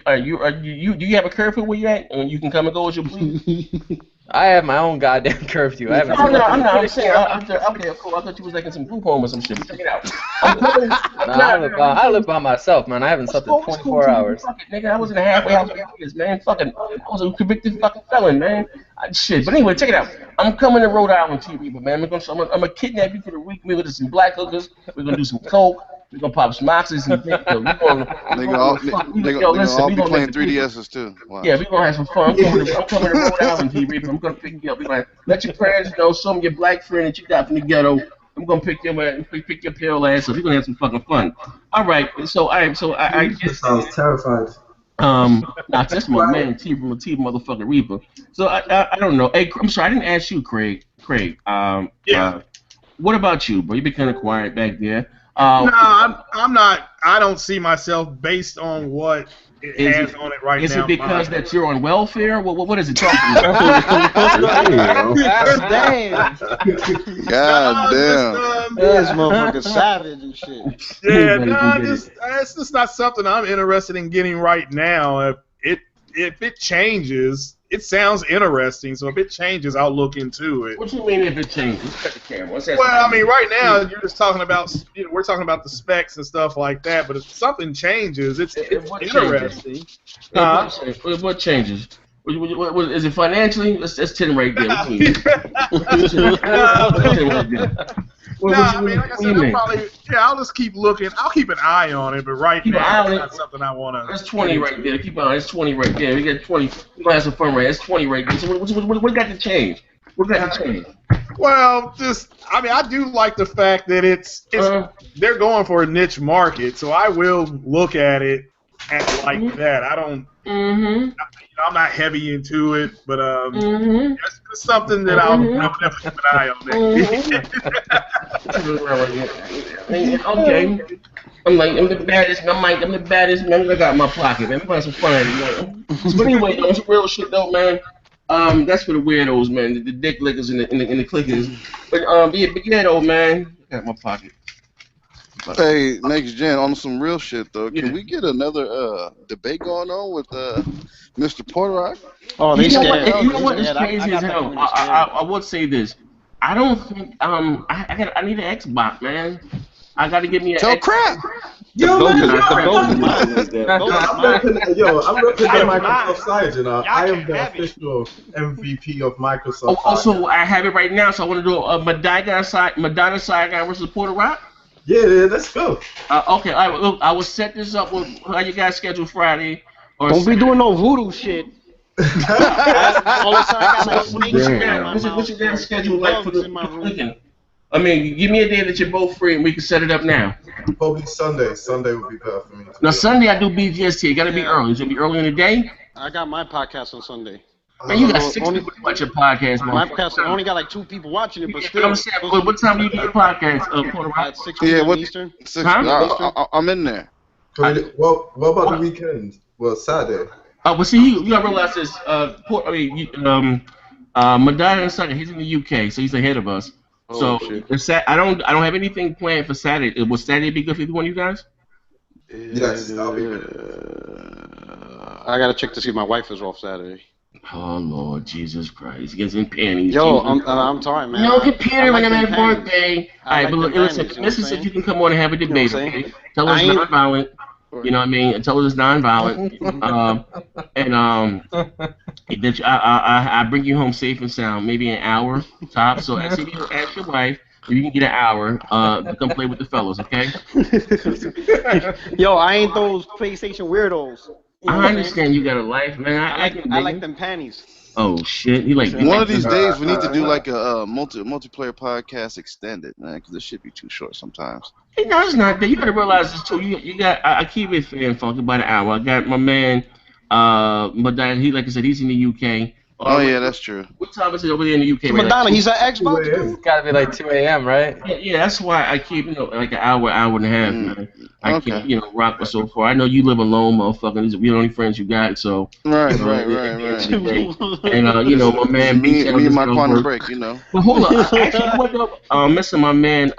you have a curfew where you at, and you can come and go as you please? I have my own goddamn curfew. I haven't. I'm saying. Okay, cool. I thought you was like in some group home or some shit. Check it out. I live by myself, man. I haven't slept in 24 hours. Fuck it, nigga. I was in a halfway house for years, man. I was a convicted fucking felon, man. Shit. But anyway, check it out. I'm coming to Rhode Island, TV, but man, I'm gonna kidnap you for the week. We're gonna do some black hookers. We're gonna do some coke. We're gonna pop some oxys and they're gonna all be playing 3DSs too. Wow. Yeah, we're gonna have some fun. I'm coming to Rhode Island, TV. I'm gonna pick you up. We're gonna let your parents know, some of your black friend that you got from the ghetto. I'm gonna pick your pale ass up. We're gonna have some fucking fun. All right. So I just sounds terrified. Not just my man T motherfucking Reaper. So I don't know. Hey, I'm sorry, I didn't ask you, Craig. What about you, bro? You been kind of quiet back there. No, I'm not. I don't see myself based on what it has on it right now. Is it because that you're on welfare? What is it talking about? Damn. God damn. This motherfucker savage and shit. Yeah, no, it's just not something I'm interested in getting right now. If it changes, it sounds interesting. So if it changes, I'll look into it. What do you mean if it changes? Cut the camera. Well, I mean, right now you're just talking about, we're talking about the specs and stuff like that. But if something changes, it's interesting. What changes? What, is it financially? That's 10 right there. I mean, like I said, I'll just keep looking. I'll keep an eye on it, but right now, it's not something I want to. That's 20 right there. Keep on. That's 20 right there. We got 20. We're gonna have some fun, right? That's 20 right there. So what got to change? What got to change? Well, I do like the fact that it's they're going for a niche market, so I will look at it like that. I don't. I'm not heavy into it, but it's something that I'll definitely keep an eye on. Okay. I'm the baddest. I'm the baddest. Man, I got in my pocket, man. I'm having some fun. But anyway, though, some real shit, though, man. That's for the weirdos, man. The dick lickers and the clickers. But yeah, though, man. I got in my pocket. Hey, next gen, on some real shit though. Can we get another debate going on with Mr. Porterock? Oh, you know what? It's crazy as hell. I would say this. I don't think I need an Xbox, man. I gotta get me an Xbox. Crap. I'm repping the Microsoft side, you know. I am the official MVP of Microsoft. Also, I have it right now, so I want to do a Madonna side guy versus Porterock. Yeah, let's go. Okay, I will set this up with how you guys schedule Friday. Don't be doing no voodoo shit. What's your guys' schedule like for the weekend? I mean, give me a day that you're both free and we can set it up now. Probably Sunday. Sunday would be better for me. Now, Sunday I do BGST. It got to be early. Is it be early in the day? I got my podcast on Sunday. Man, you got 6 people watching podcast, man. My podcast, I only got like 2 people watching it, but still. I'm saying, what time do you do your podcast, At 6 p.m. Eastern? I'm in there. What about the weekend? Well, Saturday. But see, you gotta realize this. Madonna and Sunday, he's in the UK, so he's ahead of us. So I don't have anything planned for Saturday. Will Saturday be good for either one of you guys? Yes, that'll be good. I gotta check to see if my wife is off Saturday. Oh Lord Jesus Christ! He gets in panties. Yo, I'm sorry, man. No computer when I'm at birthday. Alright, but listen, Mrs. said you can come on and have a debate, okay? Tell us not violent. You know what I mean? Until it's nonviolent. That I bring you home safe and sound, maybe an hour top. So ask your wife if you can get an hour to come play with the fellas, okay? Yo, I ain't those PlayStation weirdos. You know I understand you got a life, man. I like them panties. Oh shit! You like one of these days we need to do like a multiplayer podcast extended, man, because this should be too short sometimes. Hey, no, it's not that. You gotta realize this too. You got. I keep it fair and funky about an hour. I got my man. Madonna. He like I said, he's in the UK. Oh yeah, that's true. What time is it over there in the UK? Madonna, he's an Xbox dude. It's gotta be like 2 a.m., right? Yeah, that's why I keep like an hour and a half, man. I can't, rock with so far. I know you live alone, motherfucker. These are the only friends you got, so. Right. And my man, me and my partner break, you know. But hold up, actually, I went up missing my man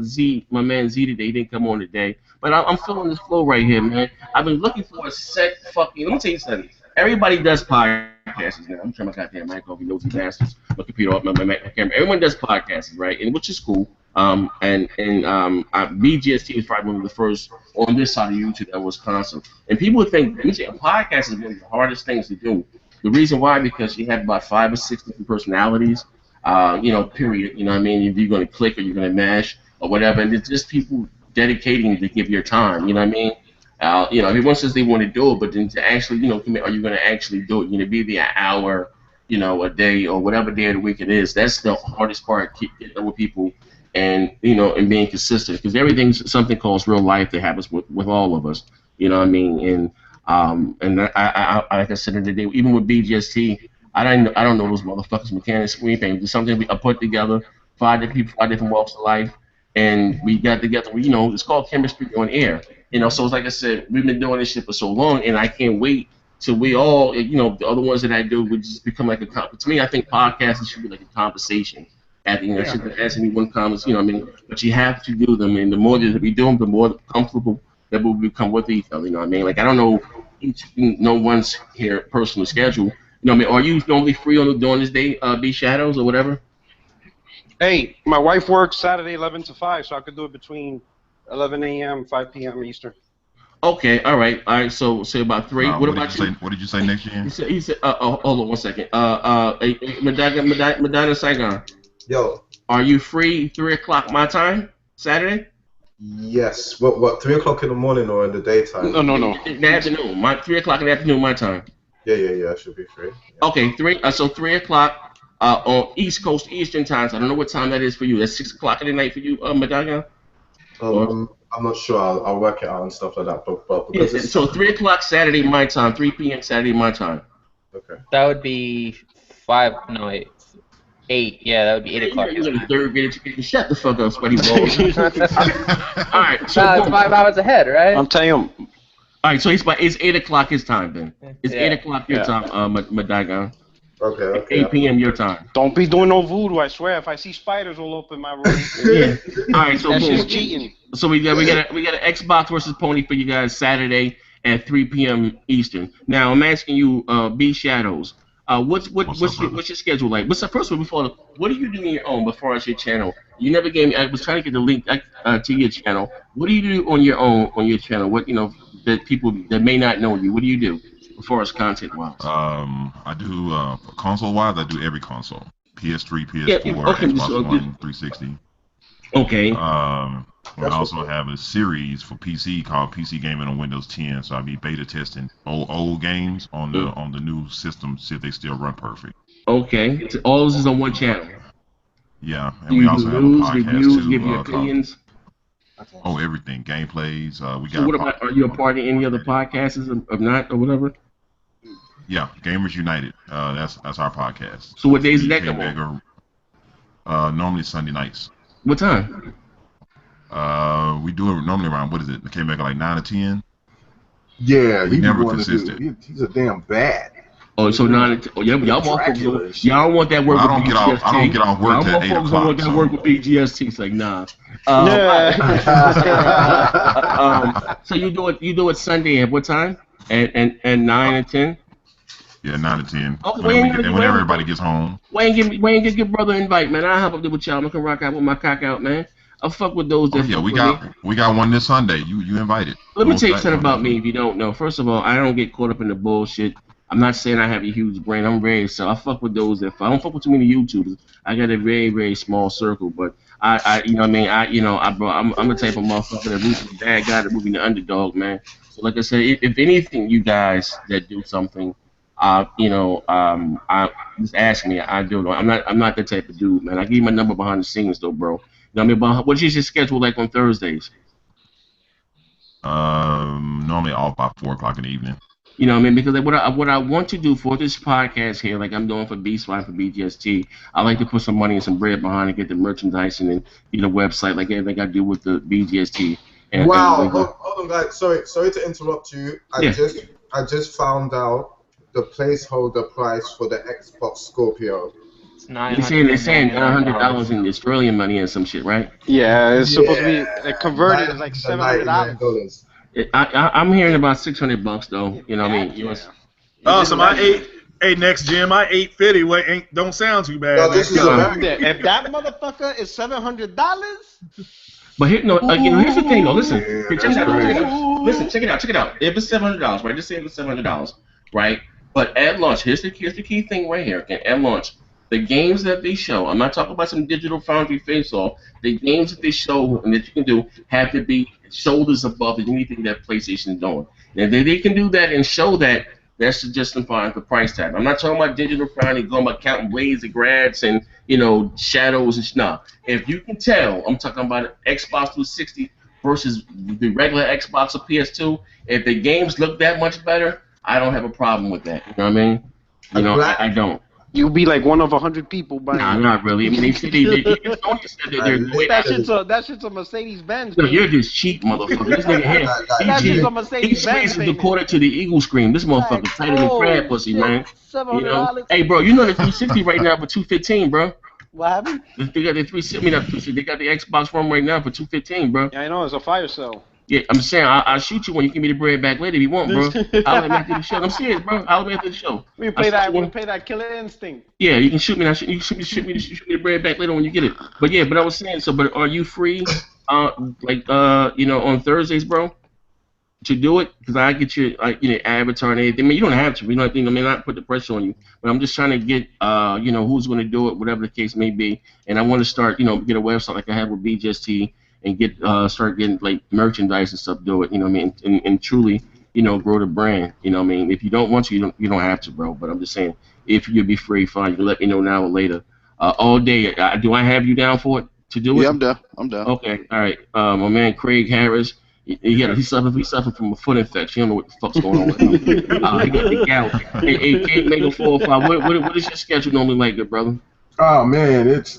Z today. He didn't come on today, but I'm feeling this flow right here, man. I've been looking for a set fucking. Let me tell you something. Everybody does podcasts now. I'm trying my goddamn mic off, you nosy bastards. My computer off, my camera. Everyone does podcasts, right? And which is cool. BGST was probably one of the first on this side of YouTube that was constant. And people would think, a podcast is one of the hardest things to do. The reason why, because you have about 5 or 6 different personalities, period. You know what I mean? If you're going to click or you're going to mash or whatever. And it's just people dedicating to give your time, you know what I mean? Everyone says they want to do it, but then to actually, commit, are you going to actually do it? You're going to be there an hour, a day or whatever day of the week it is. That's the hardest part, getting with people and, and being consistent. Because everything's something called real life that happens with all of us. You know what I mean? And I like I said the other day, even with BGST, I don't know those motherfuckers mechanics or anything. It's something I put together, 5 different people, 5 different walks of life, and we got together. It's called chemistry on air. So it's like I said, we've been doing this shit for so long, and I can't wait till we all, the other ones that I do would just become like to me, I think podcasting should be like a conversation. At the should be asking me one comment, but you have to do them, and the more that we do them, the more comfortable that we'll become with each other, Like, I don't know no one's here personal schedule, Are you normally free during this day, B Shadows or whatever? Hey, my wife works Saturday 11 to 5, so I could do it between 11 a.m., 5 p.m. Eastern. Okay, all right. So say about 3. What about you? What did you say next year? He said hold on 1 second. Madonna Saigon. Yo. Are you free 3 o'clock my time, Saturday? Yes. What, 3 o'clock in the morning or in the daytime? No. In the afternoon. 3 o'clock in the afternoon my time. Yeah, I should be free. Yeah. Okay, 3 o'clock on East Coast Eastern time. So I don't know what time that is for you. That's 6 o'clock in the night for you, Madonna? I'm not sure. I'll work it out and stuff like that. But so 3 o'clock Saturday my time, 3 p.m. Saturday my time. Okay. That would be 8. Yeah, that would be 8 o'clock. You're in the 3rd grade education. Shut the fuck up, sweaty balls. All right. So it's 5 hours ahead, right? I'm telling you. All right, so it's 8 o'clock his time then. It's 8 o'clock your time, Madonna. Okay. 8 p.m. your time. Don't be doing no voodoo. I swear, if I see spiders all up in my room, yeah. All right, so that's just cheating. So we got an Xbox versus Pony for you guys Saturday at 3 p.m. Eastern. Now I'm asking you, B Shadows. What's your schedule like? First of all, what do you do on your own before as your channel? You never gave me. I was trying to get the link to your channel. What do you do on your own on your channel? What that people that may not know you? What do you do as far as content wise? I do console wise. I do every console: PS3, PS4, Xbox One, 360. Okay. I also have a series for PC called PC Gaming on Windows 10. So I'll be beta testing old games on the new system, see if they still run perfect. Okay. So all this is on one channel. Yeah, and we also have a podcast reviews, too. Give your opinions. Everything, gameplays. So what about? Are you a part of any other podcasts of not or whatever? Yeah, Gamers United. That's our podcast. So what days does that come on? Normally Sunday nights. What time? We do it normally around, what is it? It came back at like 9 or 10. Yeah, we never consistent. He's a damn bad. Oh, so 9 to y'all y'all want that work? Well, I don't get off work at 8 o'clock. Don't want that work with BGST. It's like nah. So you do it Sunday at what time? And 9 and 10. Yeah, 9 to 10. Okay, whenever everybody gets home. Why ain't give your brother an invite, man? I'll hop up there with y'all. I can rock out with my cock out, man. I fuck with those that. Oh yeah, we got one this Sunday. You invited. Let me tell you something about me if you don't know. First of all, I don't get caught up in the bullshit. I'm not saying I have a huge brain. I'm very so I fuck with those that I don't fuck with too many YouTubers. I got a very, very small circle, but I you know what I mean, I'm the type of motherfucker that roots for the bad guy, that moving the underdog, man. So like I said, if anything, you guys that do something, I just ask me. I do know. I'm not that type of dude, man. I give you my number behind the scenes though, bro. You know what I mean? But what's your schedule like on Thursdays? Normally off by 4 o'clock in the evening. You know what I mean? Because what I want to do for this podcast here, like I'm doing for B-Swine, for BGST, I like to put some money and some bread behind it, get the merchandise and the website, like everything I do with the BGST. Hold on, guys. Sorry to interrupt you. I just found out the placeholder price for the Xbox Scorpio. They're saying $900 in Australian money and some shit, right? Yeah, it's supposed to be converted as like $700. I'm hearing about $600 though. You know what I mean? US. Oh, so my next Jim, my 850 don't sound too bad. No, this is if that motherfucker is $700. But here's the thing though. Listen, check it out. If it's $700, right? Just say it's $700, right? But at launch, here's the key thing right here. Okay, at launch, the games that they show, I'm not talking about some digital foundry face-off. The games that they show and that you can do have to be shoulders above anything that PlayStation is doing. And if they can do that and show that, that's justifying the price tag. I'm not talking about digital foundry, going about counting blades and grads and shadows and stuff. If you can tell, I'm talking about Xbox 360 versus the regular Xbox or PS2. If the games look that much better, I don't have a problem with that. You know what I mean? I don't. You'll be like one of 100 people buying. Nah, not really. I mean, they said that shit's a Mercedes-Benz. No, you're just cheap, motherfucker. This nigga here. That shit's a Mercedes-Benz. He's according to the Eagle Scream. This motherfucker tighter than crab pussy, man. $700. Hey, bro, you know the 360 right now for $215, bro. What happened? They got the 360. They got the Xbox One right now for $215, bro. Yeah, I know. It's a fire sale. Yeah, I'm saying I'll shoot you when you give me the bread back later if you want, bro. I'll let me after the show. I'm serious, bro. I'll let me after the show. We play that Killer Instinct. Yeah, you can shoot me. You can shoot me the bread back later when you get it. But yeah, I was saying so. But are you free? On Thursdays, bro, to do it? Because I get your avatar and everything. I mean, you don't have to. Not put the pressure on you. But I'm just trying to get who's going to do it, whatever the case may be. And I want to start get a website like I have with BGST. And start getting like merchandise and stuff. Do it, you know what I mean, and truly, grow the brand. You know what I mean. If you don't want to, you don't have to, bro. But I'm just saying, if you'll be free, fine. You can let me know now or later. All day. Do I have you down for it to do it? Yeah, I'm down. Okay, all right. My man Craig Harris. He suffered from a foot infection. You don't know what the fuck's going on with him. He got the gout. Hey, Kate Mega 405. What is your schedule normally like, good brother? Oh man, it's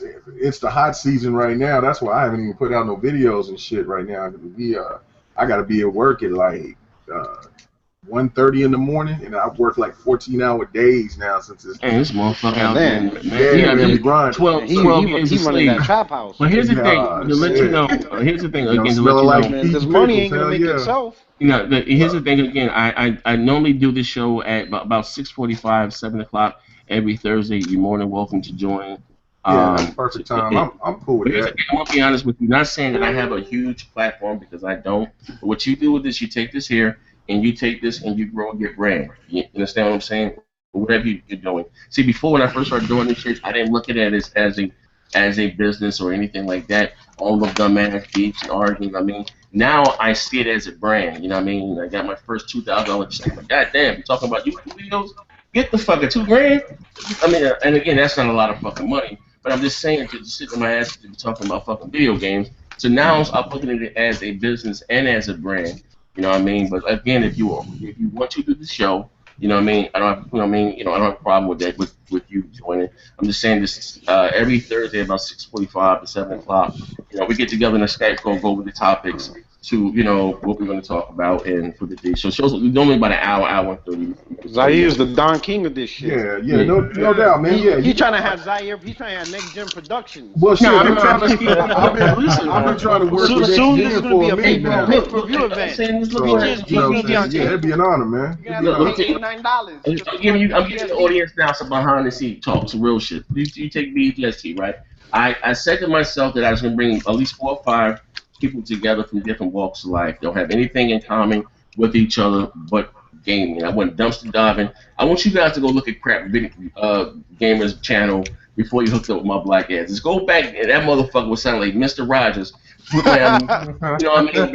the hot season right now. That's why I haven't even put out no videos and shit right now. I gotta be at work at like 1:30 in the morning, and I work like 14-hour days now since it's. Hey, this motherfucker out there, man. Yeah, man, we grind. 12 He running that trap house. But here's the thing, to let you know. Here's the thing again, to let you like know. This money ain't gonna make itself. Here's the thing again. I normally do this show at about 6:45, 7 o'clock. Every Thursday, you're more than welcome to join. That's perfect time. I'm cool with that. I want to be honest with you. Not saying that I have a huge platform because I don't. But what you do with this, you take this here and you take this and you grow your brand. You understand what I'm saying? Whatever you're doing. See, before when I first started doing this shit, I didn't look at it as a business or anything like that. All of dumbass beats and arguing. I mean, now I see it as a brand. You know what I mean? I got my first $2,000 check. God damn, you talking about YouTube videos? Get the fucking $2,000. I mean, and again, that's not a lot of fucking money. But I'm just saying to sit in my ass to be talking about fucking video games. So now I'm looking at it as a business and as a brand. You know what I mean? But again, if you want to do the show, you know what I mean? I don't have a problem with that with you joining. I'm just saying this every Thursday about 6:45 to 7 o'clock. We get together in a Skype call, go over the topics to what we're going to talk about and for the day. So shows normally about an hour and 30. Zaire is the Don King of this shit. Yeah, no doubt, man. Yeah, He's trying to have Zaire. He's trying to have Next Gen Productions. Well, shit, I've been trying to work with soon Next Gen for a minute now. Pay-per-view event. Yeah, it'd be an honor, man. You gotta pay $89. I'm giving the audience now some behind the scenes talk, some real shit. You take BGST, right? I said to myself that I was going to bring at least 4 or 5 people together from different walks of life. They don't have anything in common with each other but gaming. I went dumpster diving. I want you guys to go look at Crap Gamers channel before you hooked up with my black ass. Just go back, and that motherfucker was sounding like Mr. Rogers. You know what I mean? And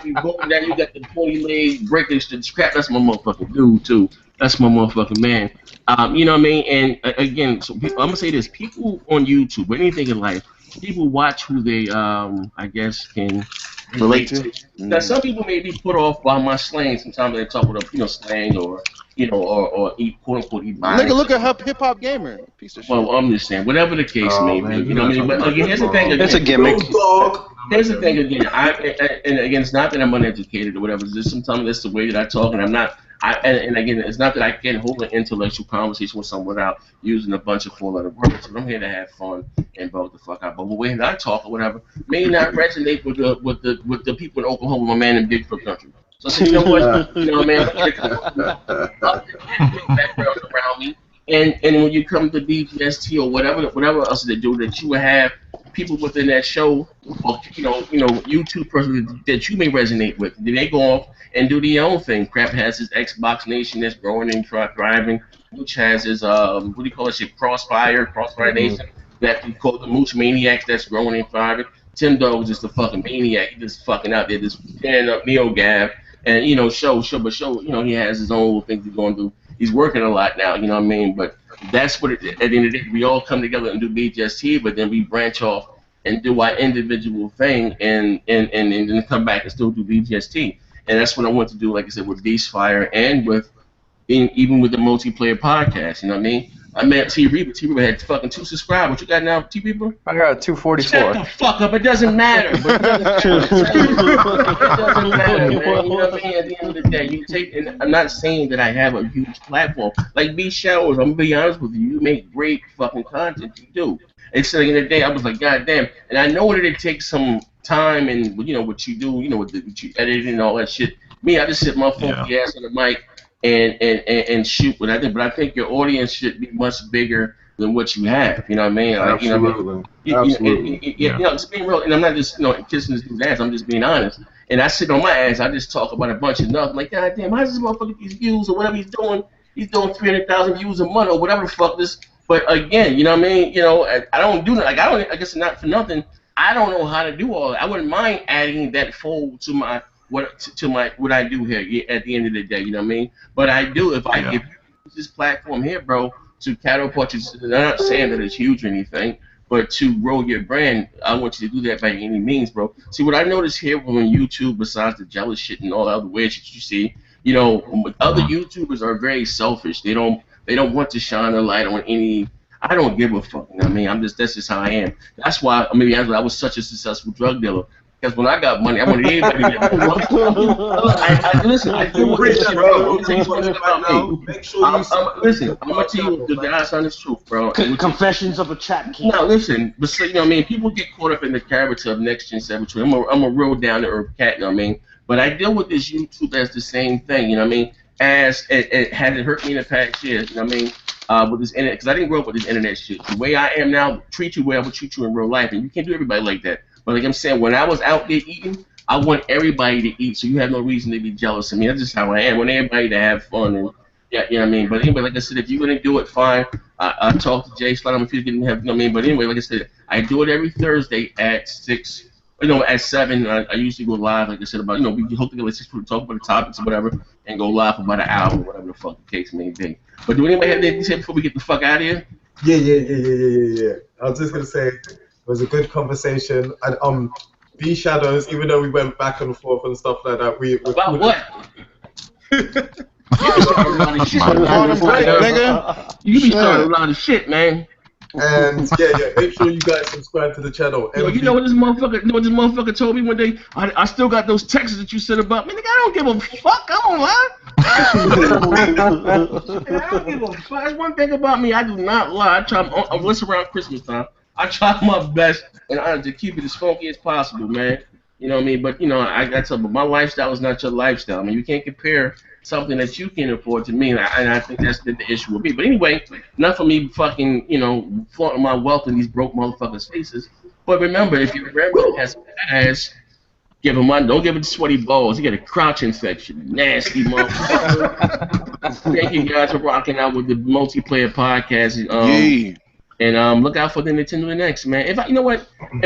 you go down, you got the pointy leg breakers to scrap. That's my motherfucking dude too. That's my motherfucking man. You know what I mean? And again, so I'm gonna say this: people on YouTube, or anything in life, people watch who they, I guess, can relate to. Now, some people may be put off by my slang. Sometimes they talk with a, slang or, or eat, quote unquote, eat. Nigga, look at Hip Hop Gamer, piece of shit. Well, I'm just saying, whatever the case may be, you know what I mean. But again, here's the thing. Again, it's a gimmick. Here's the thing. Again, and again, it's not that I'm uneducated or whatever. It's just sometimes that's the way that I talk, and I'm not. And again, it's not that I can't hold an intellectual conversation with someone without using a bunch of 4-letter words. So I'm here to have fun and vote the fuck out. But the way that I talk or whatever may not resonate with the people in Oklahoma, my man in Bigfoot country. So I said, you know what? You know what I mean? Backgrounds around me. And when you come to DGST or whatever else they do, that you would have people within that show, or YouTube person that you may resonate with. Then they go off and do their own thing. Crap has his Xbox Nation that's growing and thriving. Mooch has his what do you call it? Shit, Crossfire Nation that we call the Mooch Maniacs that's growing and thriving. Tim Dog is just a fucking maniac. He just fucking out there, just tearing up NeoGAF and show. He has his own little things he's going through. He's working a lot now, you know what I mean? But that's what at the end of the day, we all come together and do BGST, but then we branch off and do our individual thing and then come back and still do BGST. And that's what I want to do, like I said, with Beastfire and even with the multiplayer podcast, you know what I mean? I met T Reaper. T Reaper had fucking 2 subscribers. What you got now, T Reaper? I got 244. Shut the fuck up. It doesn't matter. It doesn't matter, man. You know what I mean? At the end of the day, and I'm not saying that I have a huge platform. like B Showers, I'm gonna be honest with you. You make great fucking content. You do. It's like in the day, I was like, God damn. And I know that it takes some time and what you do, what you edit and all that shit. Me, I just sit my funky ass on the mic and shoot what I think. But I think your audience should be much bigger than what you have. You know what I mean? Like, Absolutely. It's being real, and I'm not just kissing this dude's ass. I'm just being honest. And I sit on my ass. I just talk about a bunch of nothing. Like, God damn, how's this motherfucker get these views or whatever he's doing? He's doing 300,000 views a month or whatever the fuck this. But again, you know what I mean? I don't do that. Like, I guess not for nothing. I don't know how to do all that. I wouldn't mind adding that fold to my what I do here at the end of the day. You know what I mean? But I do if I give you this platform here, bro, to catapult you. I'm not saying that it's huge or anything, but to grow your brand, I want you to do that by any means, bro. See, what I notice here on YouTube, besides the jealous shit and all the other weird shit you see, other YouTubers are very selfish. They don't want to shine a light on any. I don't give a fuck. You know what I mean? That's just how I am. That's why I was such a successful drug dealer. Because when I got money, I wanted everybody to listen, I do what this shit, bro. Listen, I'm going to tell you the God's honest truth, bro. Confessions of a Trap King. Now, listen, but so, people get caught up in the character of Next Gen 7. I'm a real down-to-earth cat, you know what I mean? But I deal with this YouTube as the same thing, you know what I mean? As it hasn't hurt me in the past years, you know what I mean? With this internet, because I didn't grow up with this internet shit. The way I am now, treat you where I would treat you in real life, and you can't do everybody like that. But like I'm saying, when I was out there eating, I want everybody to eat, so you have no reason to be jealous of me. That's just how I am. I want everybody to have fun, and you know what I mean. But anyway, like I said, if you're gonna do it, fine. I talk to Jay Slot. If you didn't have, you know what I mean. But anyway, like I said, I do it every Thursday at 6. At 7. I usually go live, like I said, about we hope to get like 6 people to talk about the topics or whatever, and go live for about an hour, whatever the fuck the case may be. But do anybody have anything to say before we get the fuck out of here? Yeah. I was just gonna say it was a good conversation, and B Shadows, even though we went back and forth and stuff like that, we about what? You be starting a lot of shit, man. And make sure you guys subscribe to the channel. You know what this motherfucker told me one day? I still got those texts that you said about me. Nigga, I don't give a fuck. I don't lie. I don't give a fuck. That's one thing about me. I do not lie. I'm around Christmas time. I try my best and to keep it as funky as possible, man. You know what I mean? But I got to. But my lifestyle is not your lifestyle. I mean, you can't compare something that you can afford to me, and I think that's the issue will be. But anyway, not for me fucking, flaunting my wealth in these broke motherfuckers' faces. But remember, if your grandmother has a fat ass, give him one. Don't give it sweaty balls. You get a crotch infection. Nasty motherfucker. Thank you guys for rocking out with the multiplayer podcast. And look out for the Nintendo NX, man. If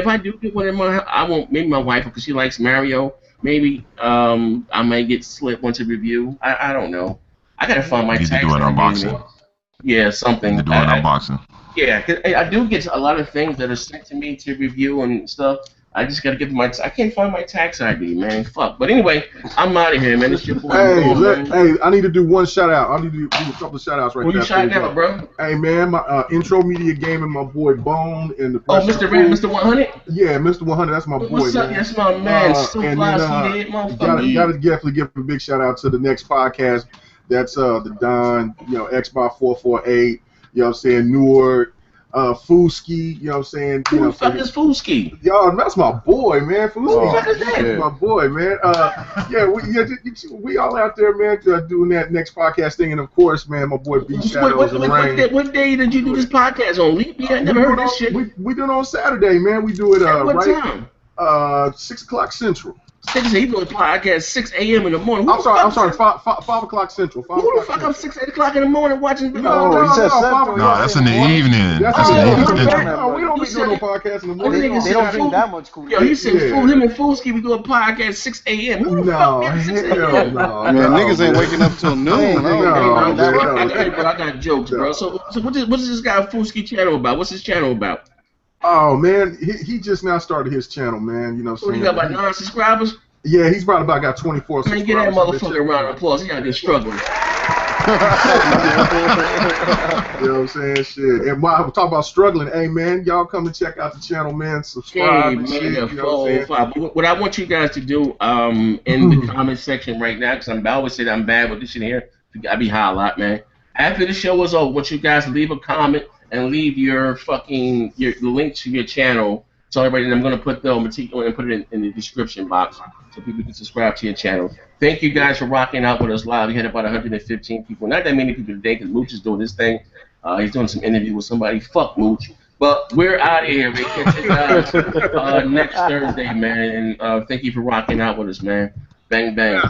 I do get one in I won't. Maybe my wife, because she likes Mario. Maybe I might get slipped once a review. I don't know. I gotta find my You need to tax. do an unboxing. Yeah, something. You need to do an unboxing. Yeah, 'cause I do get a lot of things that are sent to me to review and stuff. I just gotta give my. I can't find my tax ID, man. Fuck. But anyway, I'm out of here, man. It's your boy. Hey, I need to do one shout out. I need to do a couple of shout outs right now. Who you shouting out, bro? Hey, man, my Intro Media Gaming, my boy Bone, and the. Mr. Red, Mr. 100. Yeah, Mr. 100. That's my boy. What's up? Man. That's my man. So fly, motherfucker. Gotta definitely give a big shout out to the next podcast. That's the Don, Xbox 448. You know what I'm saying? Newark. Fuski, you know what I'm saying? Who the fuck is Fuski? Y'all, that's my boy, man. Fuski, who the fuck is that? My boy, man. We all out there, man, doing that next podcast thing, and of course, man, my boy B Shadows in the Rain. What day did you do this podcast on? Leap year? I never heard this shit. We do it on Saturday, man. We do it what time? 6 o'clock Central. He doing a podcast 6 a.m. in the morning. I'm sorry, 5 o'clock Central. Who the fuck up 6, 8 o'clock in the morning watching? No, that's in the evening. No, we don't be doing no podcast in the morning. They don't drink that much cool. Yo, he said, him and Fuski, we do a podcast 6 a.m. Who the fuck gets 6 a.m.? Man, niggas ain't waking up till noon. I got jokes, bro. So what is this guy Fuski channel about? What's his channel about? Oh man, he just now started his channel, man. You know, so he got about 9 subscribers. Yeah, he's about got 24 subscribers. Man, get that motherfucker a round of applause. He out there struggling. You know what I'm saying? Shit. And while I talk about struggling, hey man, y'all come and check out the channel, man. Subscribe and shit. You know what I want you guys to do in the comment section right now, because I always say that I'm bad with this shit here. I be high a lot, man. After the show is over, I want you guys to leave a comment and leave your the link to your channel. So everybody, I'm gonna put the material and put it in the description box so people can subscribe to your channel. Thank you guys for rocking out with us live. We had about 115 people. Not that many people today because Mooch is doing this thing. He's doing some interview with somebody. Fuck Mooch. But we're out of here. We catch you guys next Thursday, man. And thank you for rocking out with us, man. Bang bang.